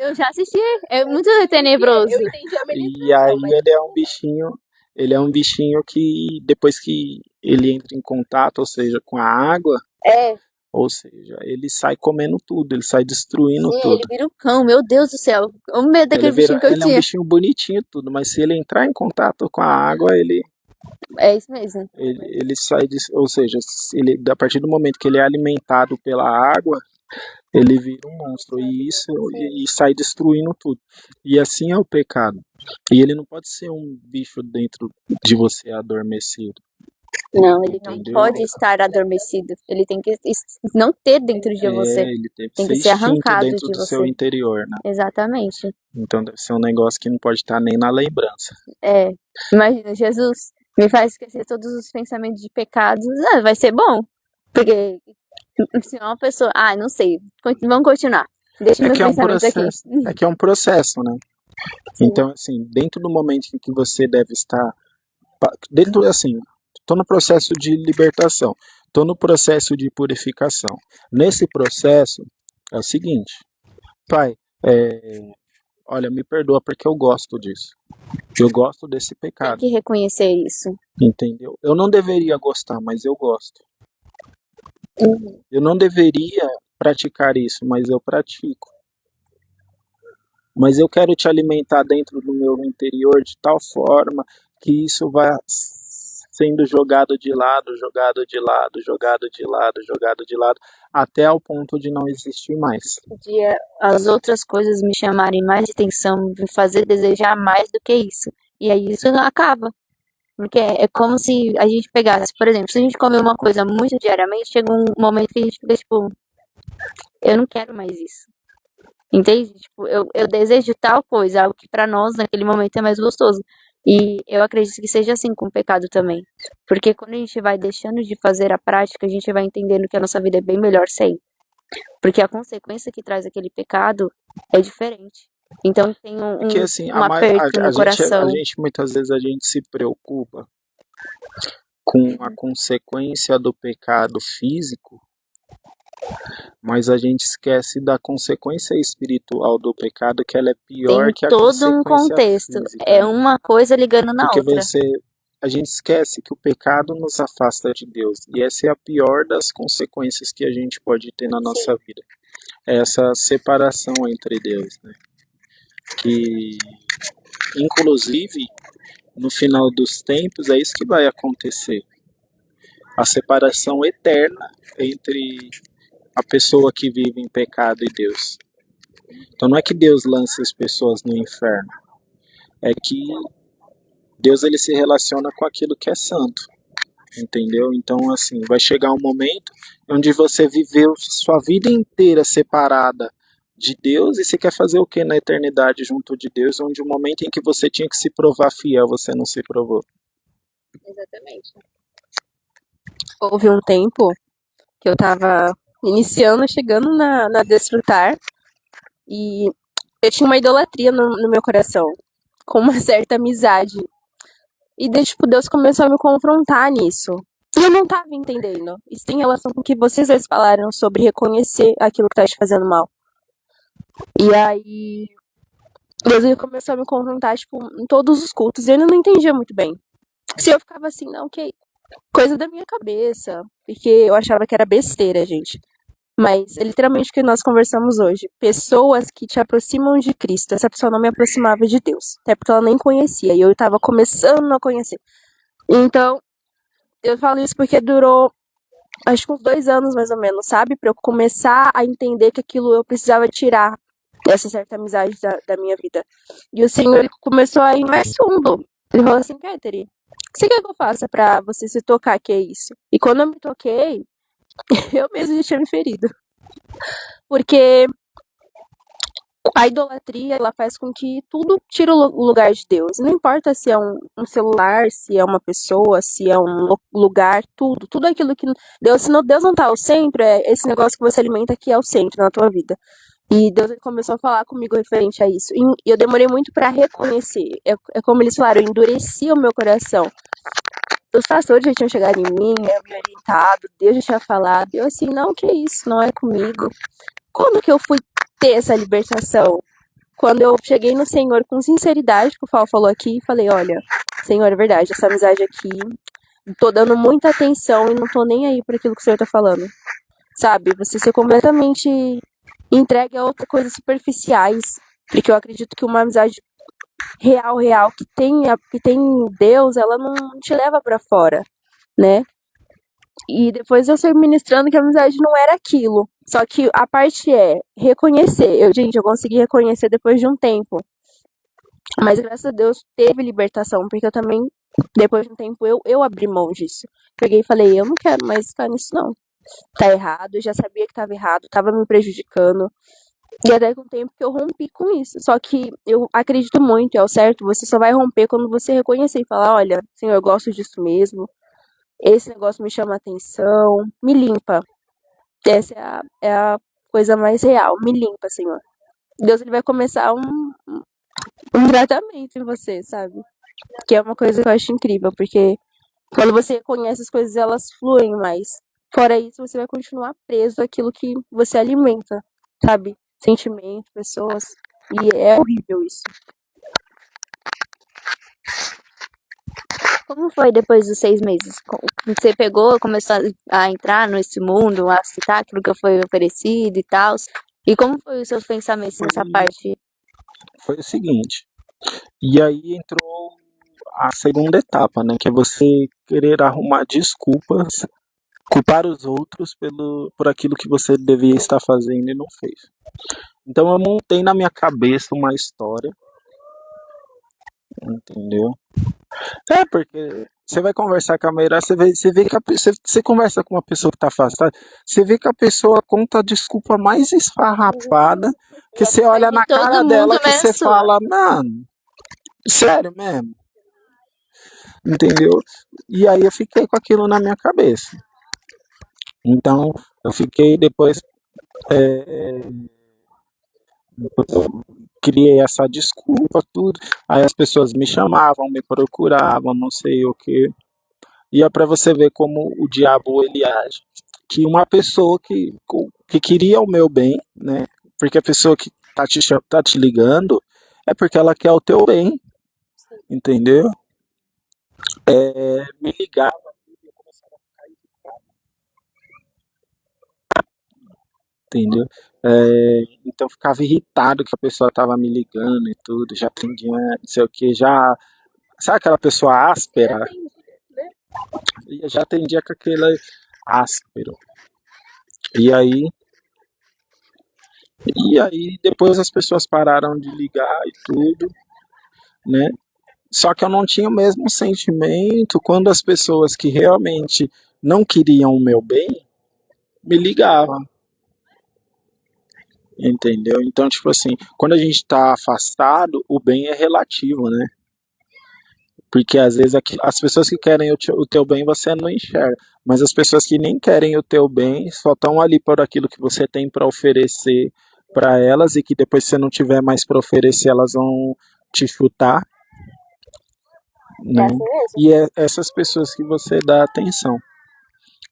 Eu já assisti, é muito tenebroso. Eu entendi a E aí ele é um bichinho, Ele é um bichinho que depois que ele entra em contato, ou seja, com a água, É, ou seja, ele sai comendo tudo, ele sai destruindo sim, ele tudo. vira um cão, meu Deus do céu. O medo Ele daquele bichinho que eu ele é um tinha. bichinho bonitinho e tudo, mas se ele entrar em contato com a água, É isso mesmo. ele sai, ou seja, se ele, a partir do momento que ele é alimentado pela água, ele vira um monstro e isso e sai destruindo tudo. E assim é o pecado. E ele não pode ser um bicho dentro de você adormecido, Não, ele não entendeu? pode estar adormecido. Ele tem que não ter dentro de você. Ele tem que Tem que ser ser extinto arrancado dentro de do seu você. interior, né? Exatamente. Então deve ser um negócio que não pode estar nem na lembrança. É. Imagina, Jesus me faz esquecer todos os pensamentos de pecados. Ah, vai ser bom. Porque se uma pessoa. Ah, não sei. Vamos continuar. Deixa É meus que é um pensamentos aqui. processo, é que é um processo, né? Sim. Então, assim, dentro do momento em que você deve estar, dentro, assim, estou no processo de libertação, estou no processo de purificação. Nesse processo, é o seguinte, Pai, olha, me perdoa porque eu gosto disso. Eu gosto desse Tem pecado, que reconhecer isso. entendeu? Eu não deveria gostar, mas eu gosto. Uhum. Eu não deveria praticar isso, mas eu pratico. Mas eu quero te alimentar dentro do meu interior de tal forma que isso vai sendo jogado de lado, jogado de lado, jogado de lado, jogado de lado, até ao ponto de não existir mais. Dia as outras coisas me chamarem mais atenção, me fazer desejar mais do que isso. E aí isso acaba. Porque é como se a gente pegasse, por exemplo, se a gente comer uma coisa muito diariamente, chega um momento que a gente fica tipo, eu não quero mais isso. Entende? Tipo, eu desejo tal coisa, algo que pra nós naquele momento é mais gostoso. E eu acredito que seja assim com o pecado também. Porque quando a gente vai deixando de fazer a prática, a gente vai entendendo que a nossa vida é bem melhor sem. Porque a consequência que traz aquele pecado é diferente. Então tem Porque assim, um aperto no a coração. gente muitas vezes a gente se preocupa com a consequência do pecado físico, mas a gente esquece da consequência espiritual do pecado, que ela é pior Tem que a todo um consequência contexto. física, É né? uma coisa ligando na Porque outra. a gente esquece que o pecado nos afasta de Deus, e essa é a pior das consequências que a gente pode ter na nossa vida. É essa separação entre Deus, né? Que, inclusive, no final dos tempos, é isso que vai acontecer. A separação eterna entre a pessoa que vive em pecado e Deus. Então não é que Deus lance as pessoas no inferno, é que Deus ele se relaciona com aquilo que é santo, entendeu? Então assim, vai chegar um momento onde você viveu sua vida inteira separada de Deus e você quer fazer o que na eternidade junto de Deus, onde o momento em que você tinha que se provar fiel, você não se provou. Exatamente. Houve um tempo que eu tava iniciando, chegando na Desfrutar, e eu tinha uma idolatria no meu coração, com uma certa amizade. E daí, tipo, Deus começou a me confrontar nisso. E eu não tava entendendo. Isso tem relação com o que vocês dois falaram sobre reconhecer aquilo que tá te fazendo mal. E aí, Deus ele começou a me confrontar, tipo, em todos os cultos. E eu ainda não entendia muito bem. Se eu ficava assim, não, que coisa da minha cabeça. Porque eu achava que era besteira, gente. Mas é literalmente o que nós conversamos hoje. Pessoas que te aproximam de Cristo. Essa pessoa não me aproximava de Deus. Até porque ela nem conhecia. E eu tava começando a conhecer. Então, eu falo isso porque durou, acho que uns 2 anos mais ou menos, sabe? Pra eu começar a entender que aquilo eu precisava tirar essa certa amizade da minha vida. E o Senhor ele começou a ir mais fundo. Ele falou assim, Catherine, o que você quer que eu faça pra você se tocar que é isso? E quando eu me toquei, eu mesmo já tinha me ferido. Porque a idolatria, ela faz com que tudo tire o lugar de Deus. Não importa se é um celular, se é uma pessoa, se é um lugar, tudo aquilo que Deus, se Deus não tá ao centro, é esse negócio que você alimenta que é o centro na tua vida. E Deus começou a falar comigo referente a isso. E eu demorei muito pra reconhecer. É como eles falaram, eu endureci o meu coração. Os pastores já tinham chegado em mim, me orientado, Deus já tinha falado. Eu assim, não, que isso, não é comigo. Quando que eu fui ter essa libertação? Quando eu cheguei no Senhor com sinceridade, que o Paulo falou aqui, e falei, olha, Senhor, é verdade, essa amizade aqui, tô dando muita atenção e não tô nem aí pra aquilo que o senhor tá falando. Sabe? Você ser completamente entregue a outras coisas superficiais. Porque eu acredito que uma amizade real, real, que tem Deus, ela não te leva pra fora, né? E depois eu sei ministrando que a amizade não era aquilo. Só que a parte é reconhecer. Gente, eu consegui reconhecer depois de um tempo. Mas graças a Deus teve libertação, porque eu também, depois de um tempo, eu abri mão disso. Peguei e falei, eu não quero mais ficar nisso, não. Tá errado, eu já sabia que tava errado, tava me prejudicando. E até com o tempo que eu rompi com isso. Só que eu acredito muito, é o certo, você só vai romper quando você reconhecer e falar, olha, Senhor, eu gosto disso mesmo, esse negócio me chama atenção, me limpa. Essa é a coisa mais real, me limpa, Senhor. Deus ele vai começar um tratamento em você, sabe? Que é uma coisa que eu acho incrível, porque quando você reconhece as coisas, elas fluem mais. Fora isso, você vai continuar preso àquilo que você alimenta, sabe? Sentimento, pessoas. E é horrível isso. Como foi depois dos 6 meses? Você pegou, começou a entrar nesse mundo, a aceitar aquilo que foi oferecido e tal? E como foi os seus pensamentos Foi, nessa parte? foi o seguinte. E aí entrou a segunda etapa, né? Que é você querer arrumar desculpas, culpar os outros por aquilo que você devia estar fazendo e não fez. Então eu montei na minha cabeça uma história, entendeu? É, porque você vai conversar com a Meira, você vê que você conversa com uma pessoa que tá afastada, você vê que a pessoa conta a desculpa mais esfarrapada, que você olha De na cara todo dela mundo, que você menos sua. fala, mano, sério mesmo, entendeu? E aí eu fiquei com aquilo na minha cabeça. Então eu fiquei depois, eu criei essa desculpa, tudo. Aí as pessoas me chamavam, me procuravam, não sei o que. E é para você ver como o diabo ele age. Que uma pessoa que queria o meu bem, né? Porque a pessoa que tá te ligando é porque ela quer o teu bem, entendeu? Me ligava, entendeu? Então eu ficava irritado que a pessoa tava me ligando e tudo, já atendia, não sei o que, já. Sabe aquela pessoa áspera? Eu já atendia com aquele áspero. E aí, e aí depois as pessoas pararam de ligar e tudo, né? Só que eu não tinha o mesmo sentimento quando as pessoas que realmente não queriam o meu bem me ligavam, entendeu? Então, tipo assim, quando a gente tá afastado, o bem é relativo, né? Porque às vezes as pessoas que querem o teu bem você não enxerga, mas as pessoas que nem querem o teu bem só estão ali por aquilo que você tem para oferecer para elas e que depois se você não tiver mais para oferecer, elas vão te chutar, É né? assim mesmo? E é essas pessoas que você dá atenção.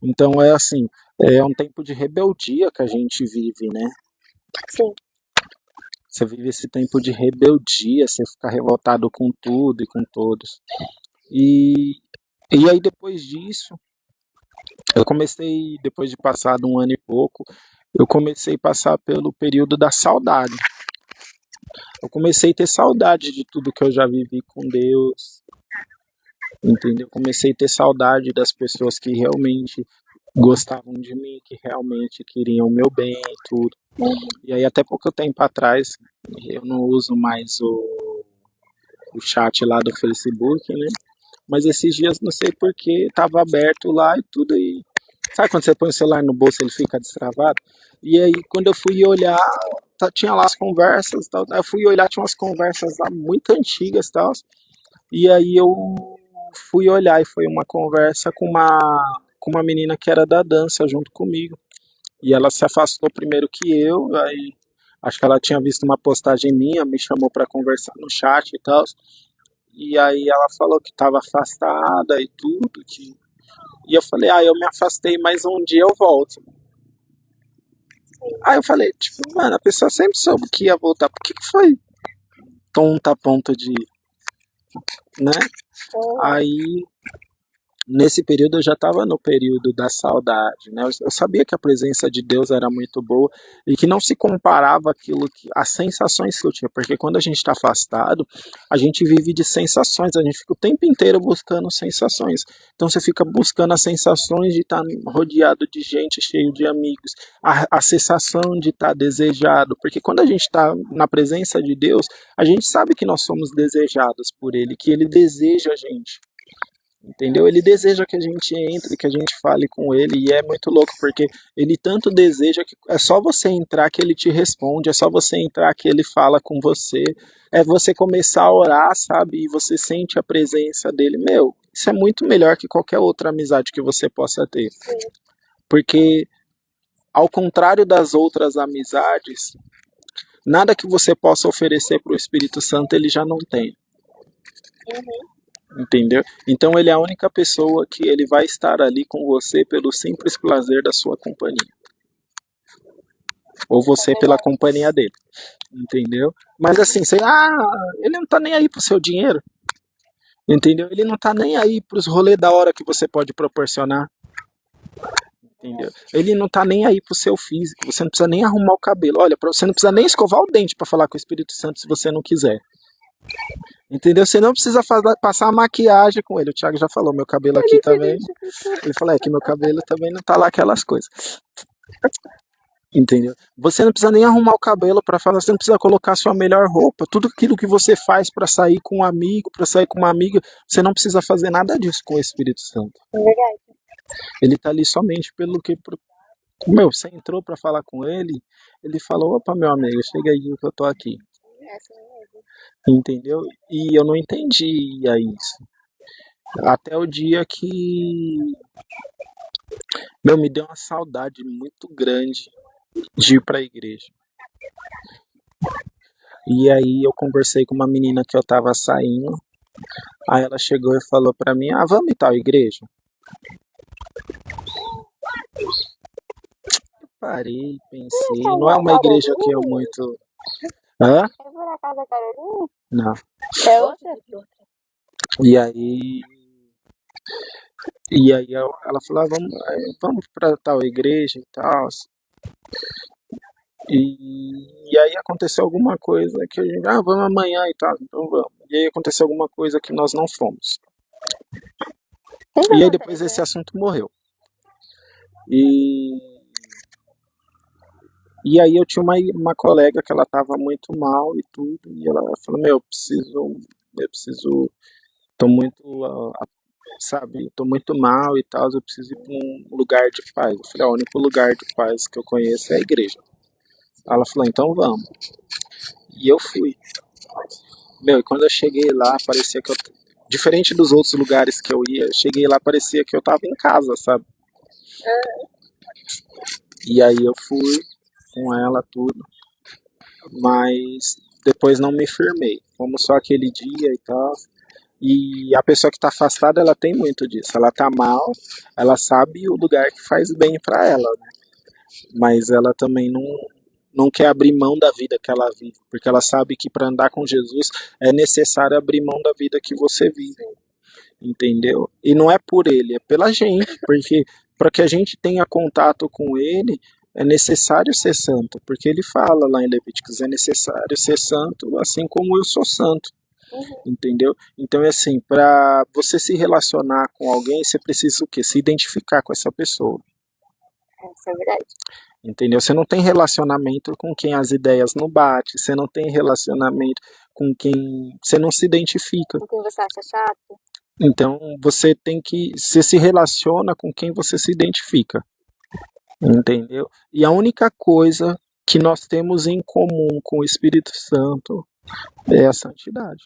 Então é assim, é um tempo de rebeldia que a gente vive, né? Sim. Você vive esse tempo de rebeldia, você fica revoltado com tudo e com todos. E, e aí depois disso, eu comecei, depois de passado um ano e pouco, eu comecei a passar pelo período da saudade. Eu comecei a ter saudade de tudo que eu já vivi com Deus, entendeu? Comecei a ter saudade das pessoas que realmente gostavam de mim, que realmente queriam o meu bem e tudo. E aí até pouco tempo atrás, eu não uso mais o chat lá do Facebook, né? Mas esses dias não sei porquê, tava aberto lá e tudo aí. Sabe quando você põe o celular no bolso ele fica destravado? E aí quando eu fui olhar, tinha lá as conversas, tal. Eu fui olhar, tinha umas conversas lá muito antigas, tal. E aí eu fui olhar e foi uma conversa com uma menina que era da dança junto comigo. E ela se afastou primeiro que eu, aí acho que ela tinha visto uma postagem minha, me chamou para conversar no chat e tal. E aí ela falou que estava afastada e tudo, e eu falei, eu me afastei, mas um dia eu volto. Aí eu falei, tipo, mano, a pessoa sempre soube que ia voltar, por que foi tonta a ponto de né? Aí, nesse período, eu já estava no período da saudade, né? Eu sabia que a presença de Deus era muito boa e que não se comparava aquilo que as sensações que eu tinha, porque quando a gente está afastado, a gente vive de sensações, a gente fica o tempo inteiro buscando sensações. Então você fica buscando as sensações de estar rodeado de gente, cheio de amigos, a sensação de estar desejado, porque quando a gente está na presença de Deus, a gente sabe que nós somos desejados por Ele, que Ele deseja a gente. Entendeu? Ele deseja que a gente entre, que a gente fale com ele, e é muito louco, porque ele tanto deseja que é só você entrar que ele te responde, é só você entrar que ele fala com você, é você começar a orar, sabe? E você sente a presença dele. Meu, isso é muito melhor que qualquer outra amizade que você possa ter. Porque, ao contrário das outras amizades, nada que você possa oferecer para o Espírito Santo ele já não tem. Entendeu? Então ele é a única pessoa que ele vai estar ali com você pelo simples prazer da sua companhia. Ou você pela companhia dele. Entendeu? Mas assim, ele não tá nem aí pro seu dinheiro. Entendeu? Ele não tá nem aí pros rolês da hora que você pode proporcionar. Entendeu? Ele não tá nem aí pro seu físico. Você não precisa nem arrumar o cabelo. Olha, você não precisa nem escovar o dente para falar com o Espírito Santo se você não quiser. Entendeu? Você não precisa passar maquiagem com ele. O Thiago já falou, meu cabelo aqui também. Ele falou, que meu cabelo também não tá lá aquelas coisas. Entendeu? Você não precisa nem arrumar o cabelo para falar, você não precisa colocar sua melhor roupa. Tudo aquilo que você faz para sair com um amigo, para sair com uma amiga, você não precisa fazer nada disso com o Espírito Santo. É verdade. Ele tá ali somente pelo que... Meu, você entrou para falar com ele, ele falou, opa, meu amigo, chega aí que eu tô aqui. Entendeu? E eu não entendia isso. Até o dia que... Meu, me deu uma saudade muito grande de ir pra igreja. E aí eu conversei com uma menina que eu tava saindo. Aí ela chegou e falou pra mim, vamos em tal igreja? Parei, pensei, não é uma igreja que eu muito... Hã? É por acaso a Carolina? Não. É outra? E aí ela falou, vamos pra tal igreja e tal. E aí aconteceu alguma coisa que a gente, vamos amanhã e tal, então vamos. E aí aconteceu alguma coisa que nós não fomos. E aí depois esse assunto morreu. E aí eu tinha uma colega que ela tava muito mal e tudo, e ela falou, eu preciso, tô muito, tô muito mal e tal, eu preciso ir pra um lugar de paz. Eu falei, o único lugar de paz que eu conheço é a igreja. Ela falou, então vamos. E eu fui. Meu, e quando eu cheguei lá, parecia que eu... Diferente dos outros lugares que eu ia, cheguei lá, parecia que eu tava em casa, sabe? E aí eu fui com ela, tudo. Mas depois não me firmei. Fomos só aquele dia e tal. E a pessoa que tá afastada, ela tem muito disso. Ela tá mal, ela sabe o lugar que faz bem pra ela, né? Mas ela também não quer abrir mão da vida que ela vive, porque ela sabe que para andar com Jesus é necessário abrir mão da vida que você vive, entendeu? E não é por ele, é pela gente, porque para que a gente tenha contato com ele é necessário ser santo, porque ele fala lá em Levíticos, é necessário ser santo assim como eu sou santo. Entendeu? Então é assim, para você se relacionar com alguém, você precisa o quê? Se identificar com essa pessoa. Isso é verdade. Entendeu? Você não tem relacionamento com quem as ideias não batem, você não tem relacionamento com quem você não se identifica. Com quem você acha chato? Então você se relaciona com quem você se identifica. Entendeu? E a única coisa que nós temos em comum com o Espírito Santo é a santidade.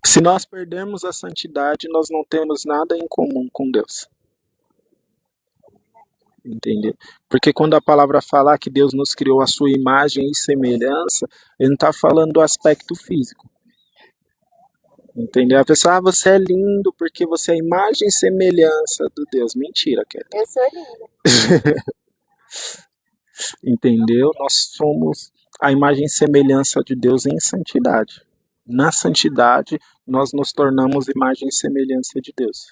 Se nós perdermos a santidade, nós não temos nada em comum com Deus. Entendeu? Porque quando a palavra fala que Deus nos criou a sua imagem e semelhança, ele não está falando do aspecto físico. Entendeu? A pessoa, você é lindo porque você é a imagem e semelhança do Deus. Mentira, Keta. Eu sou linda. Entendeu? Nós somos a imagem e semelhança de Deus em santidade. na santidade, nós nos tornamos imagem e semelhança de Deus.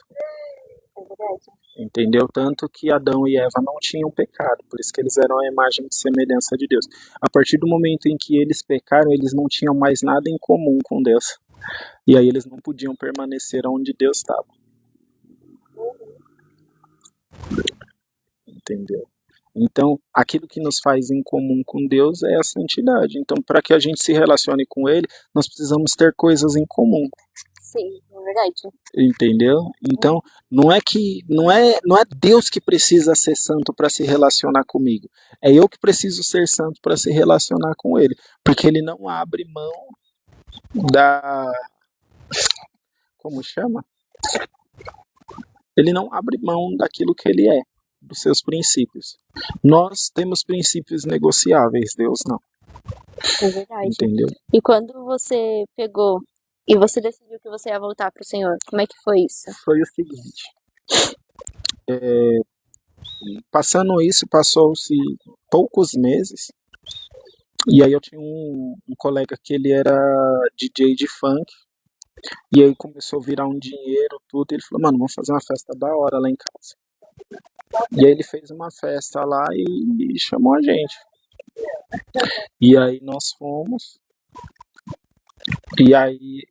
É verdade. Entendeu? Tanto que Adão e Eva não tinham pecado, por isso que eles eram a imagem e semelhança de Deus. A partir do momento em que eles pecaram, eles não tinham mais nada em comum com Deus. E aí eles não podiam permanecer onde Deus estava. Entendeu? Então, aquilo que nos faz em comum com Deus é a santidade. Então, para que a gente se relacione com Ele, nós precisamos ter coisas em comum. Sim, é verdade. Entendeu? Então, não é Deus que precisa ser santo para se relacionar comigo. É eu que preciso ser santo para se relacionar com Ele, porque Ele não abre mão da, como chama? Ele não abre mão daquilo que Ele é, dos seus princípios. Nós temos princípios negociáveis, Deus não. É verdade. Entendeu? E quando você pegou e você decidiu que você ia voltar pro Senhor, como é que foi isso? Foi o seguinte. Passando isso, passou-se poucos meses. E aí eu tinha um colega que ele era DJ de funk. E aí começou a virar um dinheiro, tudo. E ele falou, mano, vamos fazer uma festa da hora lá em casa. E aí ele fez uma festa lá e chamou a gente. E aí nós fomos. E aí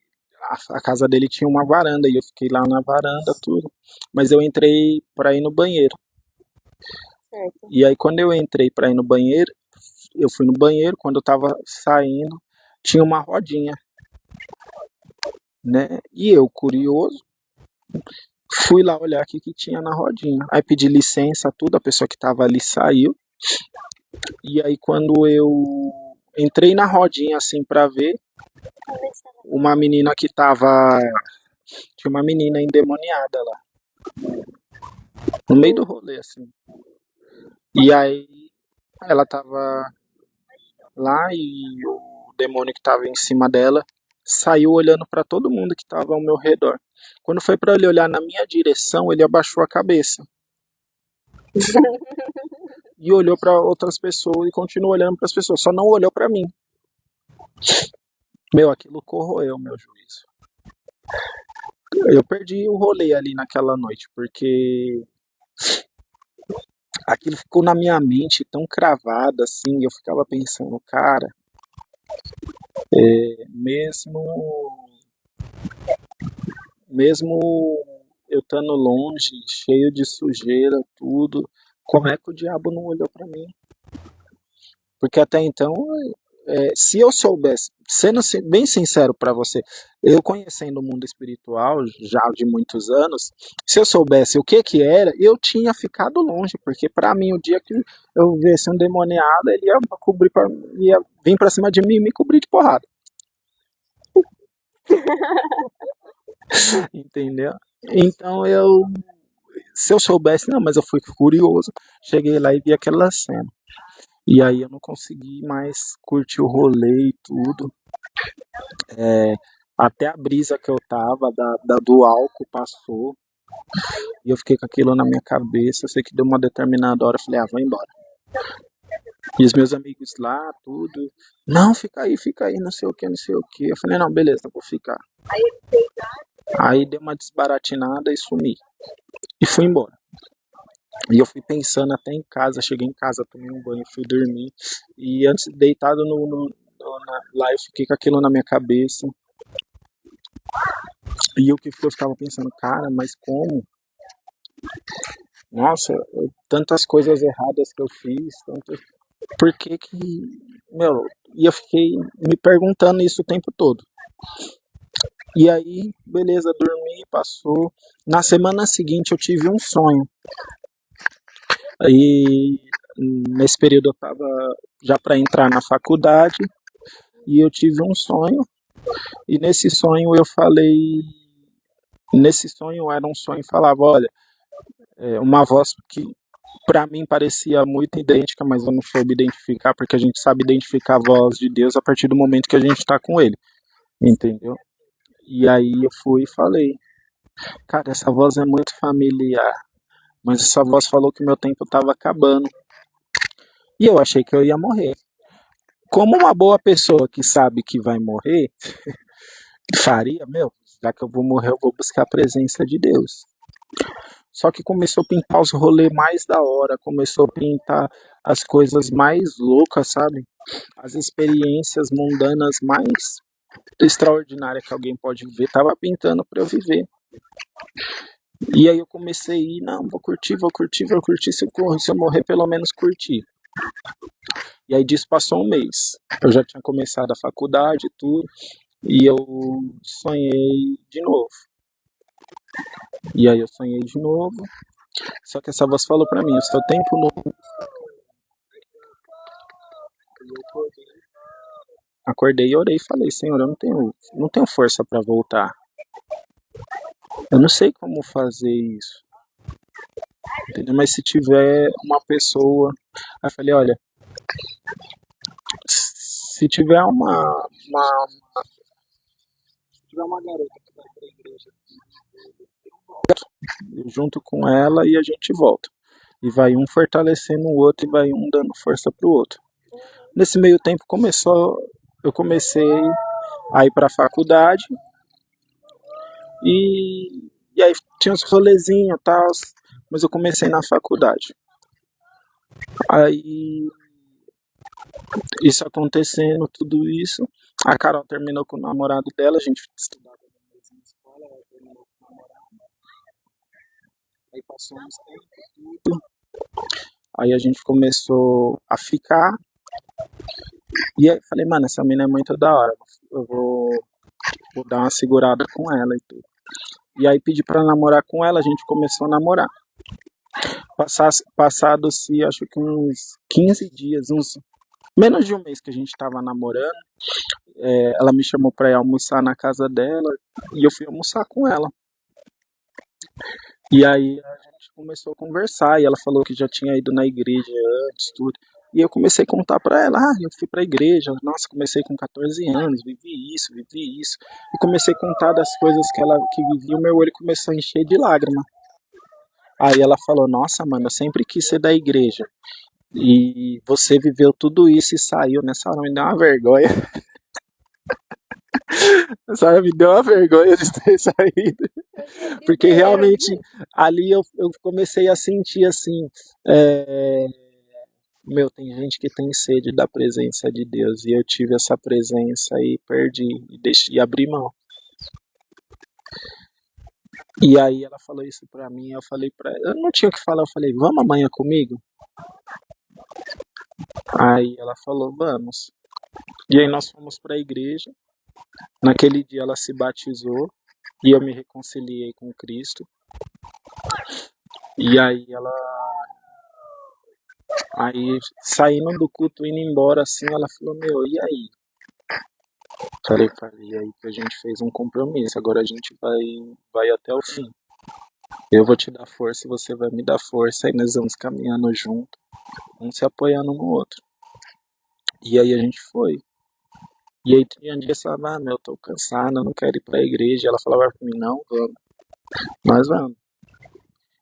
a casa dele tinha uma varanda. E eu fiquei lá na varanda, tudo. Mas eu entrei pra ir no banheiro. Certo. E aí quando eu entrei pra ir no banheiro, eu fui no banheiro, quando eu tava saindo, tinha uma rodinha, né? E eu, curioso, fui lá olhar o que tinha na rodinha. Aí pedi licença, tudo, a pessoa que tava ali saiu. E aí quando eu entrei na rodinha assim pra ver, uma menina que tava... Tinha uma menina endemoniada lá. No meio do rolê, assim. E aí ela tava lá e o demônio que tava em cima dela saiu olhando pra todo mundo que tava ao meu redor. Quando foi pra ele olhar na minha direção, ele abaixou a cabeça. E olhou pra outras pessoas e continuou olhando pras pessoas, só não olhou pra mim. Meu, aquilo corroeu meu juízo. Eu perdi o rolê ali naquela noite, porque aquilo ficou na minha mente tão cravado assim, eu ficava pensando, cara, mesmo eu estando longe, cheio de sujeira, tudo, como é que o diabo não olhou pra mim? Porque até então, se eu soubesse, sendo bem sincero pra você, eu conhecendo o mundo espiritual já de muitos anos, se eu soubesse o que era, eu tinha ficado longe, porque pra mim o dia que eu visse um demoniado, ele ia vir pra cima de mim e me cobrir de porrada. Entendeu? Então se eu soubesse, não, mas eu fui curioso, cheguei lá e vi aquela cena. E aí eu não consegui mais curtir o rolê e tudo. Até a brisa que eu tava do álcool passou. E eu fiquei com aquilo na minha cabeça. Eu sei que deu uma determinada hora, eu falei, vou embora. E os meus amigos lá, tudo. Não, fica aí, não sei o que, não sei o que. Eu falei, não, beleza, vou ficar. Aí deu uma desbaratinada e sumi. E fui embora. E eu fui pensando até em casa, cheguei em casa, tomei um banho, fui dormir. E antes, deitado lá, eu fiquei com aquilo na minha cabeça. E eu ficava pensando, cara, mas como? Nossa, tantas coisas erradas que eu fiz, por que meu, e eu fiquei me perguntando isso o tempo todo. E aí, beleza, dormi, passou. Na semana seguinte eu tive um sonho. E nesse período eu tava já para entrar na faculdade e eu tive um sonho. E nesse sonho eu falei, nesse sonho era um sonho que falava, olha, uma voz que para mim parecia muito idêntica, mas eu não soube identificar, porque a gente sabe identificar a voz de Deus a partir do momento que a gente está com Ele, entendeu? E aí eu fui e falei, cara, essa voz é muito familiar, mas essa voz falou que meu tempo estava acabando. E eu achei que eu ia morrer. Como uma boa pessoa que sabe que vai morrer, Faria, meu, já que eu vou morrer, eu vou buscar a presença de Deus. Só que começou a pintar os rolês mais da hora, começou a pintar as coisas mais loucas, sabe? As experiências mundanas mais extraordinárias que alguém pode viver, tava pintando pra eu viver. E aí eu comecei a ir, não, vou curtir, vou curtir, vou curtir, se eu morrer, pelo menos curtir. E aí disso passou um mês. Eu já tinha começado a faculdade e tudo, e eu sonhei de novo. E aí eu sonhei de novo, só que essa voz falou pra mim, o seu tempo novo. Acordei e orei e falei, Senhor, eu não tenho força pra voltar. Eu não sei como fazer isso. Entendeu? Mas se tiver uma pessoa. Aí eu falei, olha, se tiver uma garota que vai pra igreja, eu junto com ela e a gente volta. E vai um fortalecendo o outro e vai um dando força pro outro. Nesse meio tempo eu comecei a ir pra faculdade e aí tinha uns rolezinhos e tal, mas eu comecei na faculdade. Aí isso acontecendo, tudo isso, a Carol terminou com o namorado dela, a gente estudava na mesma escola, ela terminou com o namorado, aí passou uns tempos, tudo, aí a gente começou a ficar, e aí falei, mano, essa mina é muito da hora, eu vou dar uma segurada com ela e tudo. E aí pedi pra namorar com ela, a gente começou a namorar. Passado-se, acho que uns 15 dias, uns menos de um mês que a gente tava namorando, ela me chamou pra ir almoçar na casa dela e eu fui almoçar com ela. E aí a gente começou a conversar e ela falou que já tinha ido na igreja antes, tudo. E eu comecei a contar pra ela, eu fui pra igreja, nossa, comecei com 14 anos, vivi isso. E comecei a contar das coisas que vivia, e o meu olho começou a encher de lágrima. Aí ela falou, nossa, mano, eu sempre quis ser da igreja. E você viveu tudo isso e saiu, nessa hora me deu uma vergonha. Nessa hora me deu uma vergonha de ter saído. Porque realmente ali eu comecei a sentir assim, meu, tem gente que tem sede da presença de Deus e eu tive essa presença e perdi e abri mão. E aí ela falou isso pra mim, eu falei pra ela, eu não tinha o que falar, eu falei, vamos amanhã comigo? Aí ela falou, vamos. E aí nós fomos pra igreja, naquele dia ela se batizou e eu me reconciliei com Cristo. E aí aí saindo do culto, indo embora assim, ela falou, meu, e aí? Falei, e aí que a gente fez um compromisso, agora a gente vai até o fim. Eu vou te dar força e você vai me dar força, aí nós vamos caminhando junto, um se apoiando no outro. E aí a gente foi. E aí tinha dia que ela falava, meu, eu tô cansada, eu não quero ir pra igreja. Ela falava pra mim, não, vamos, nós vamos.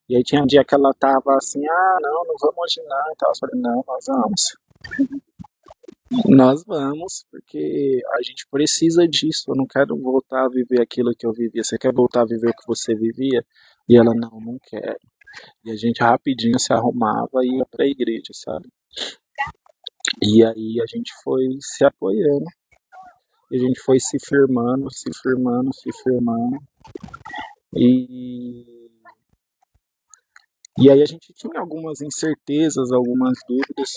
E aí tinha um dia que ela tava assim, não vamos hoje não. Então eu falei, não, nós vamos. Nós vamos, porque a gente precisa disso. Eu não quero voltar a viver aquilo que eu vivia. Você quer voltar a viver o que você vivia? E ela, não quero. E a gente rapidinho se arrumava e ia pra igreja, sabe? E aí a gente foi se apoiando. E a gente foi se firmando. E aí a gente tinha algumas incertezas, algumas dúvidas.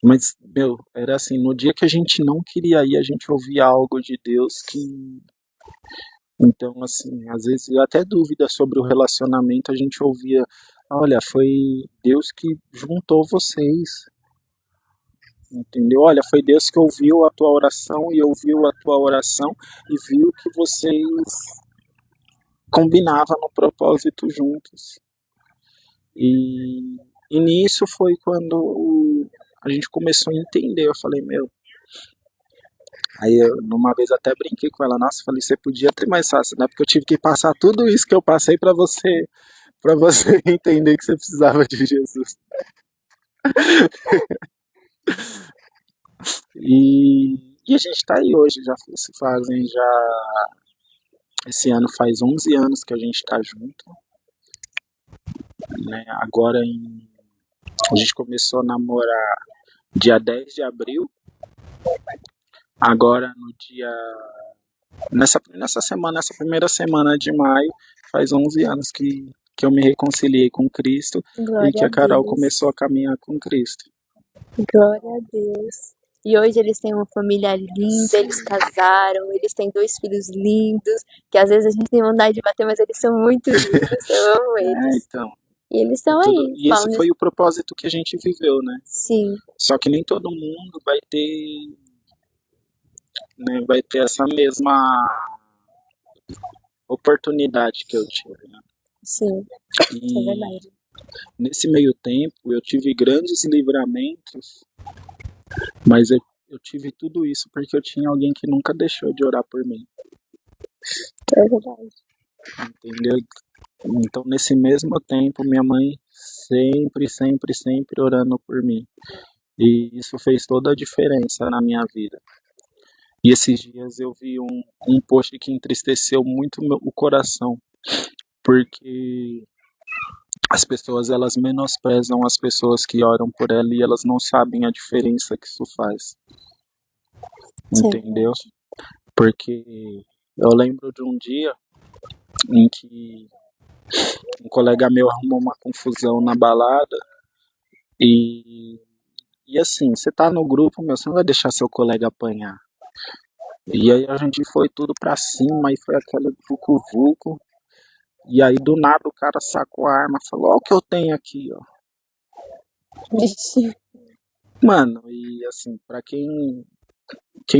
Mas, meu, era assim, no dia que a gente não queria ir, a gente ouvia algo de Deus que... Então, assim, às vezes até dúvida sobre o relacionamento, a gente ouvia, olha, foi Deus que juntou vocês, entendeu? Olha, foi Deus que ouviu a tua oração e ouviu a tua oração e viu que vocês combinavam no propósito juntos. E nisso foi quando a gente começou a entender. Eu falei, meu. Aí eu, numa vez até brinquei com ela, nossa, falei, você podia ter mais fácil, né? Porque eu tive que passar tudo isso que eu passei pra você entender que você precisava de Jesus. E a gente tá aí hoje, já se fazem já Esse ano faz 11 anos que a gente tá junto, né? A gente começou a namorar dia 10 de abril, agora no dia... Nessa semana, essa primeira semana de maio, faz 11 anos que eu me reconciliei com Cristo e Glória que a a Carol Deus. começou a caminhar com Cristo. Glória a Deus. E hoje eles têm uma família linda, eles casaram, eles têm 2 filhos lindos, que às vezes a gente tem vontade de bater, mas eles são muito lindos, eu amo eles. Então, E eles estão aí, e esse foi o propósito que a gente viveu, né? Sim, Só que nem todo mundo vai ter, né, vai ter essa mesma oportunidade que eu tive, né? sim, é E verdade. nesse meio tempo eu tive grandes livramentos, mas eu tive tudo isso porque eu tinha alguém que nunca deixou de orar por mim, É verdade. entendeu? Então nesse mesmo tempo minha mãe sempre orando por mim. E isso fez toda a diferença na minha vida. E esses dias eu vi um post que entristeceu muito o coração, porque as pessoas elas menosprezam as pessoas que oram por ela e elas não sabem a diferença que isso faz, Sim. entendeu? Porque eu lembro de um dia em que um colega meu arrumou uma confusão na balada e assim, você tá no grupo, meu, você não vai deixar seu colega apanhar. E aí a gente foi tudo pra cima e foi aquele vucu-vucu. E aí do nada o cara sacou a arma e falou, ó o que eu tenho aqui, ó. Vixe. Mano, e assim, pra quem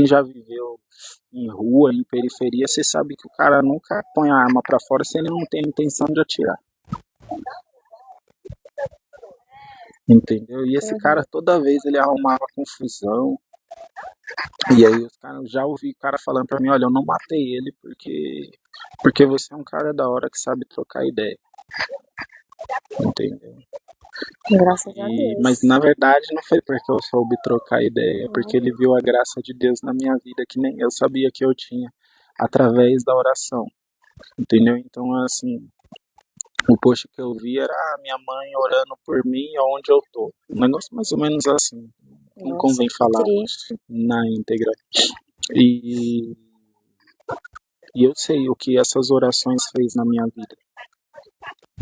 já viveu em rua, em periferia, você sabe que o cara nunca põe a arma pra fora se ele não tem intenção de atirar. Entendeu? E esse cara toda vez ele arrumava confusão. E aí os caras já ouvi o cara falando pra mim, olha, eu não matei ele porque você é um cara da hora que sabe trocar ideia. Entendeu? Graças a Deus. Mas na verdade não foi porque eu soube trocar ideia, é porque ele viu a graça de Deus na minha vida que nem eu sabia que eu tinha através da oração. Entendeu? Então assim, o post que eu vi era minha mãe orando por mim onde eu tô. Um negócio mais ou menos assim. Não Nossa, convém que falar triste. na íntegra. E eu sei o que essas orações fez na minha vida.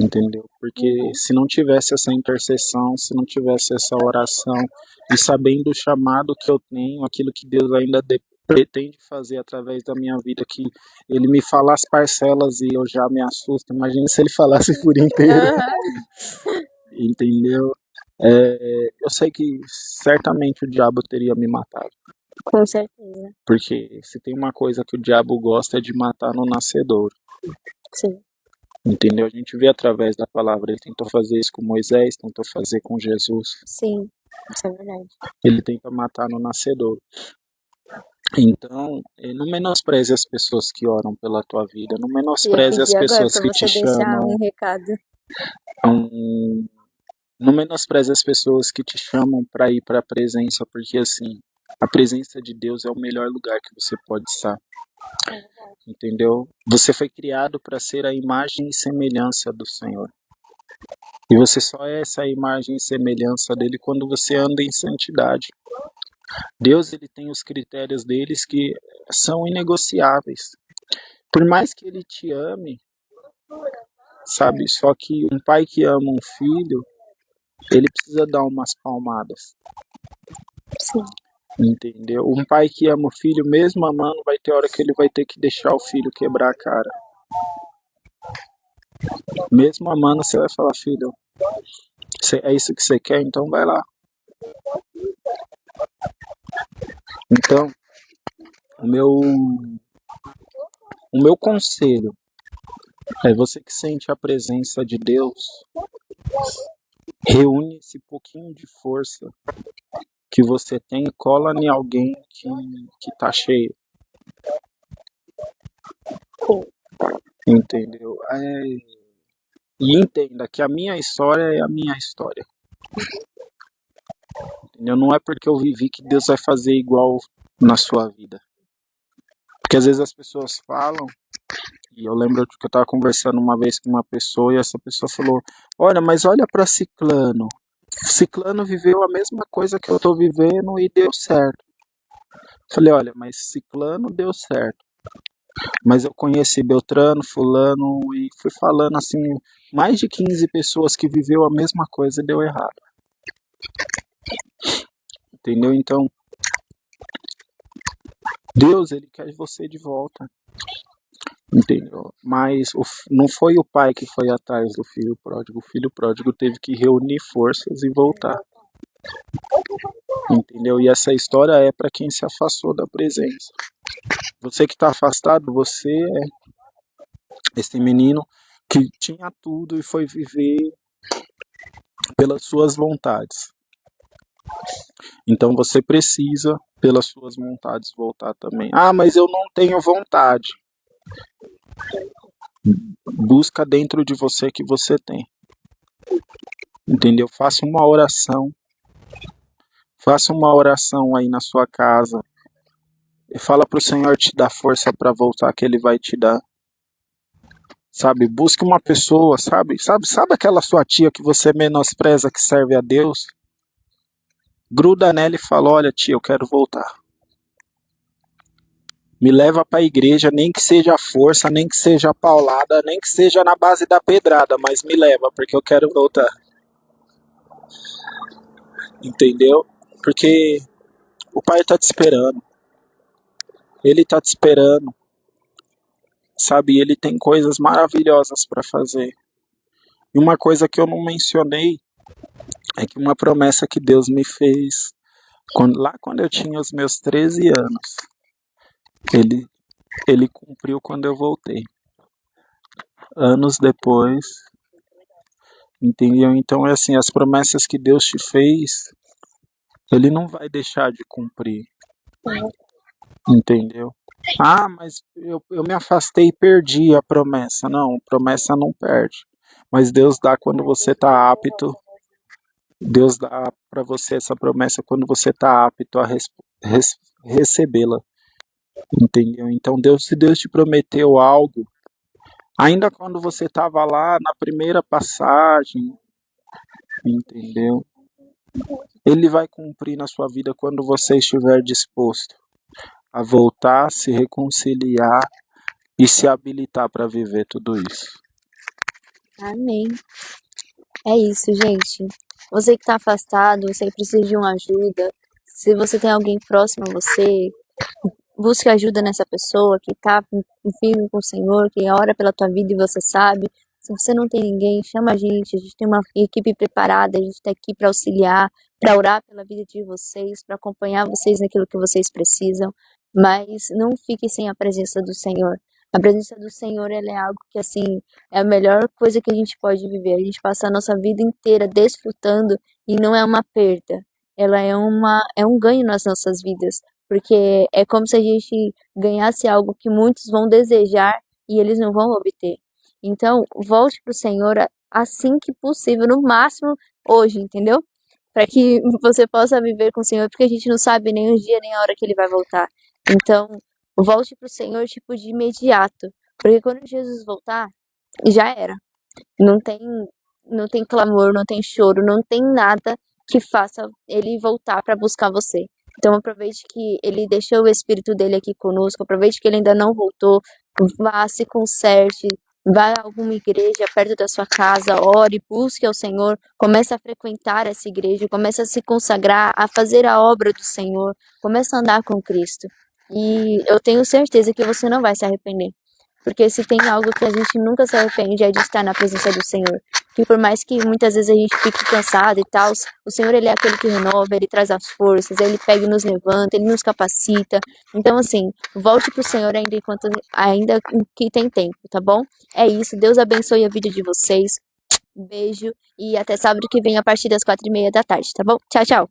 Entendeu? Porque se não tivesse essa intercessão, se não tivesse essa oração, e sabendo o chamado que eu tenho, aquilo que Deus ainda pretende fazer através da minha vida, que Ele me fala as parcelas e eu já me assusto. Imagina se Ele falasse por inteiro. Entendeu? Eu sei que certamente o diabo teria me matado. Com certeza. Porque se tem uma coisa que o diabo gosta é de matar no nascedouro. Sim. Entendeu? A gente vê através da palavra. Ele tentou fazer isso com Moisés, tentou fazer com Jesus. Sim, isso é verdade. Ele tenta matar no nascedouro. Então, não menospreze as pessoas que oram pela tua vida. Não Eu ia menospreze as pedir agora pessoas pra que te você deixar chamam. um recado. Não menospreze as pessoas que te chamam para ir para a presença, porque assim, a presença de Deus é o melhor lugar que você pode estar. Entendeu? Você foi criado para ser a imagem e semelhança do Senhor. E você só é essa imagem e semelhança dele quando você anda em santidade. Deus ele tem os critérios deles que são inegociáveis. Por mais que ele te ame, sabe? Só que um pai que ama um filho, ele precisa dar umas palmadas. Sim. Entendeu? Um pai que ama o filho, mesmo amando, vai ter hora que ele vai ter que deixar o filho quebrar a cara. Mesmo amando, você vai falar, filho, é isso que você quer? Então vai lá. Então, o meu conselho é você que sente a presença de Deus, reúne esse pouquinho de força que você tem e cola em alguém que tá cheio. Entendeu? E entenda que a minha história é a minha história. Entendeu? Não é porque eu vivi que Deus vai fazer igual na sua vida. Porque às vezes as pessoas falam eu lembro que eu estava conversando uma vez com uma pessoa e essa pessoa falou: Olha, mas olha para Ciclano. Ciclano viveu a mesma coisa que eu estou vivendo e deu certo. Falei: Olha, mas Ciclano deu certo. Mas eu conheci Beltrano, Fulano e fui falando assim, mais de 15 pessoas que viveu a mesma coisa e deu errado. Entendeu? Então, Deus, ele quer você de volta. Entendeu? Mas não foi o pai que foi atrás do filho pródigo. O filho pródigo teve que reunir forças e voltar. Entendeu? E essa história é para quem se afastou da presença. Você que está afastado, você é esse menino que tinha tudo e foi viver pelas suas vontades. Então você precisa, pelas suas vontades, voltar também. Ah, mas eu não tenho vontade. Busca dentro de você que você tem. Entendeu? Faça uma oração. Faça uma oração aí na sua casa. E fala pro Senhor te dar força para voltar, que Ele vai te dar. Sabe? Busque uma pessoa, sabe aquela sua tia que você menospreza que serve a Deus? Gruda nela e fala: Olha, tia, eu quero voltar. Me leva para a igreja, nem que seja a força, nem que seja a paulada, nem que seja na base da pedrada, mas me leva, porque eu quero voltar. Entendeu? Porque o Pai está te esperando. Ele está te esperando. Sabe? Ele tem coisas maravilhosas para fazer. E uma coisa que eu não mencionei é que uma promessa que Deus me fez lá quando eu tinha os meus 13 anos, ele cumpriu quando eu voltei. Anos depois, entendeu? Então é assim, as promessas que Deus te fez, Ele não vai deixar de cumprir. Entendeu? Ah, mas eu me afastei e perdi a promessa. Não, promessa não perde. Mas Deus dá quando você está apto. Deus dá para você essa promessa quando você está apto a recebê-la. Entendeu? Então, se Deus te prometeu algo, ainda quando você estava lá na primeira passagem, entendeu? Ele vai cumprir na sua vida quando você estiver disposto a voltar, se reconciliar e se habilitar para viver tudo isso. Amém. É isso, gente. Você que tá afastado, você que precisa de uma ajuda, se você tem alguém próximo a você, busque ajuda nessa pessoa que tá firme com o Senhor, que ora pela tua vida e você sabe. Se você não tem ninguém, chama a gente tem uma equipe preparada, a gente tá aqui para auxiliar, para orar pela vida de vocês, para acompanhar vocês naquilo que vocês precisam, mas não fique sem a presença do Senhor. A presença do Senhor, ela é algo que, assim, é a melhor coisa que a gente pode viver. A gente passa a nossa vida inteira desfrutando e não é uma perda. Ela é um ganho nas nossas vidas, porque é como se a gente ganhasse algo que muitos vão desejar e eles não vão obter. Então, volte para o Senhor assim que possível, no máximo hoje, entendeu? Para que você possa viver com o Senhor, porque a gente não sabe nem o dia nem a hora que ele vai voltar. Então, volte para o Senhor, tipo, de imediato, porque quando Jesus voltar, já era. Não tem, não tem clamor, não tem choro, não tem nada que faça ele voltar para buscar você. Então aproveite que ele deixou o Espírito dele aqui conosco, aproveite que ele ainda não voltou, vá, se conserte, vá a alguma igreja perto da sua casa, ore, busque ao Senhor, comece a frequentar essa igreja, comece a se consagrar, a fazer a obra do Senhor, comece a andar com Cristo. E eu tenho certeza que você não vai se arrepender. Porque se tem algo que a gente nunca se arrepende é de estar na presença do Senhor. Que por mais que muitas vezes a gente fique cansado e tal, o Senhor, ele é aquele que renova, ele traz as forças, ele pega e nos levanta, ele nos capacita. Então, assim, volte pro Senhor ainda que tem tempo, tá bom? É isso, Deus abençoe a vida de vocês. Beijo e até sábado que vem a partir das 4:30 da tarde, tá bom? Tchau, tchau.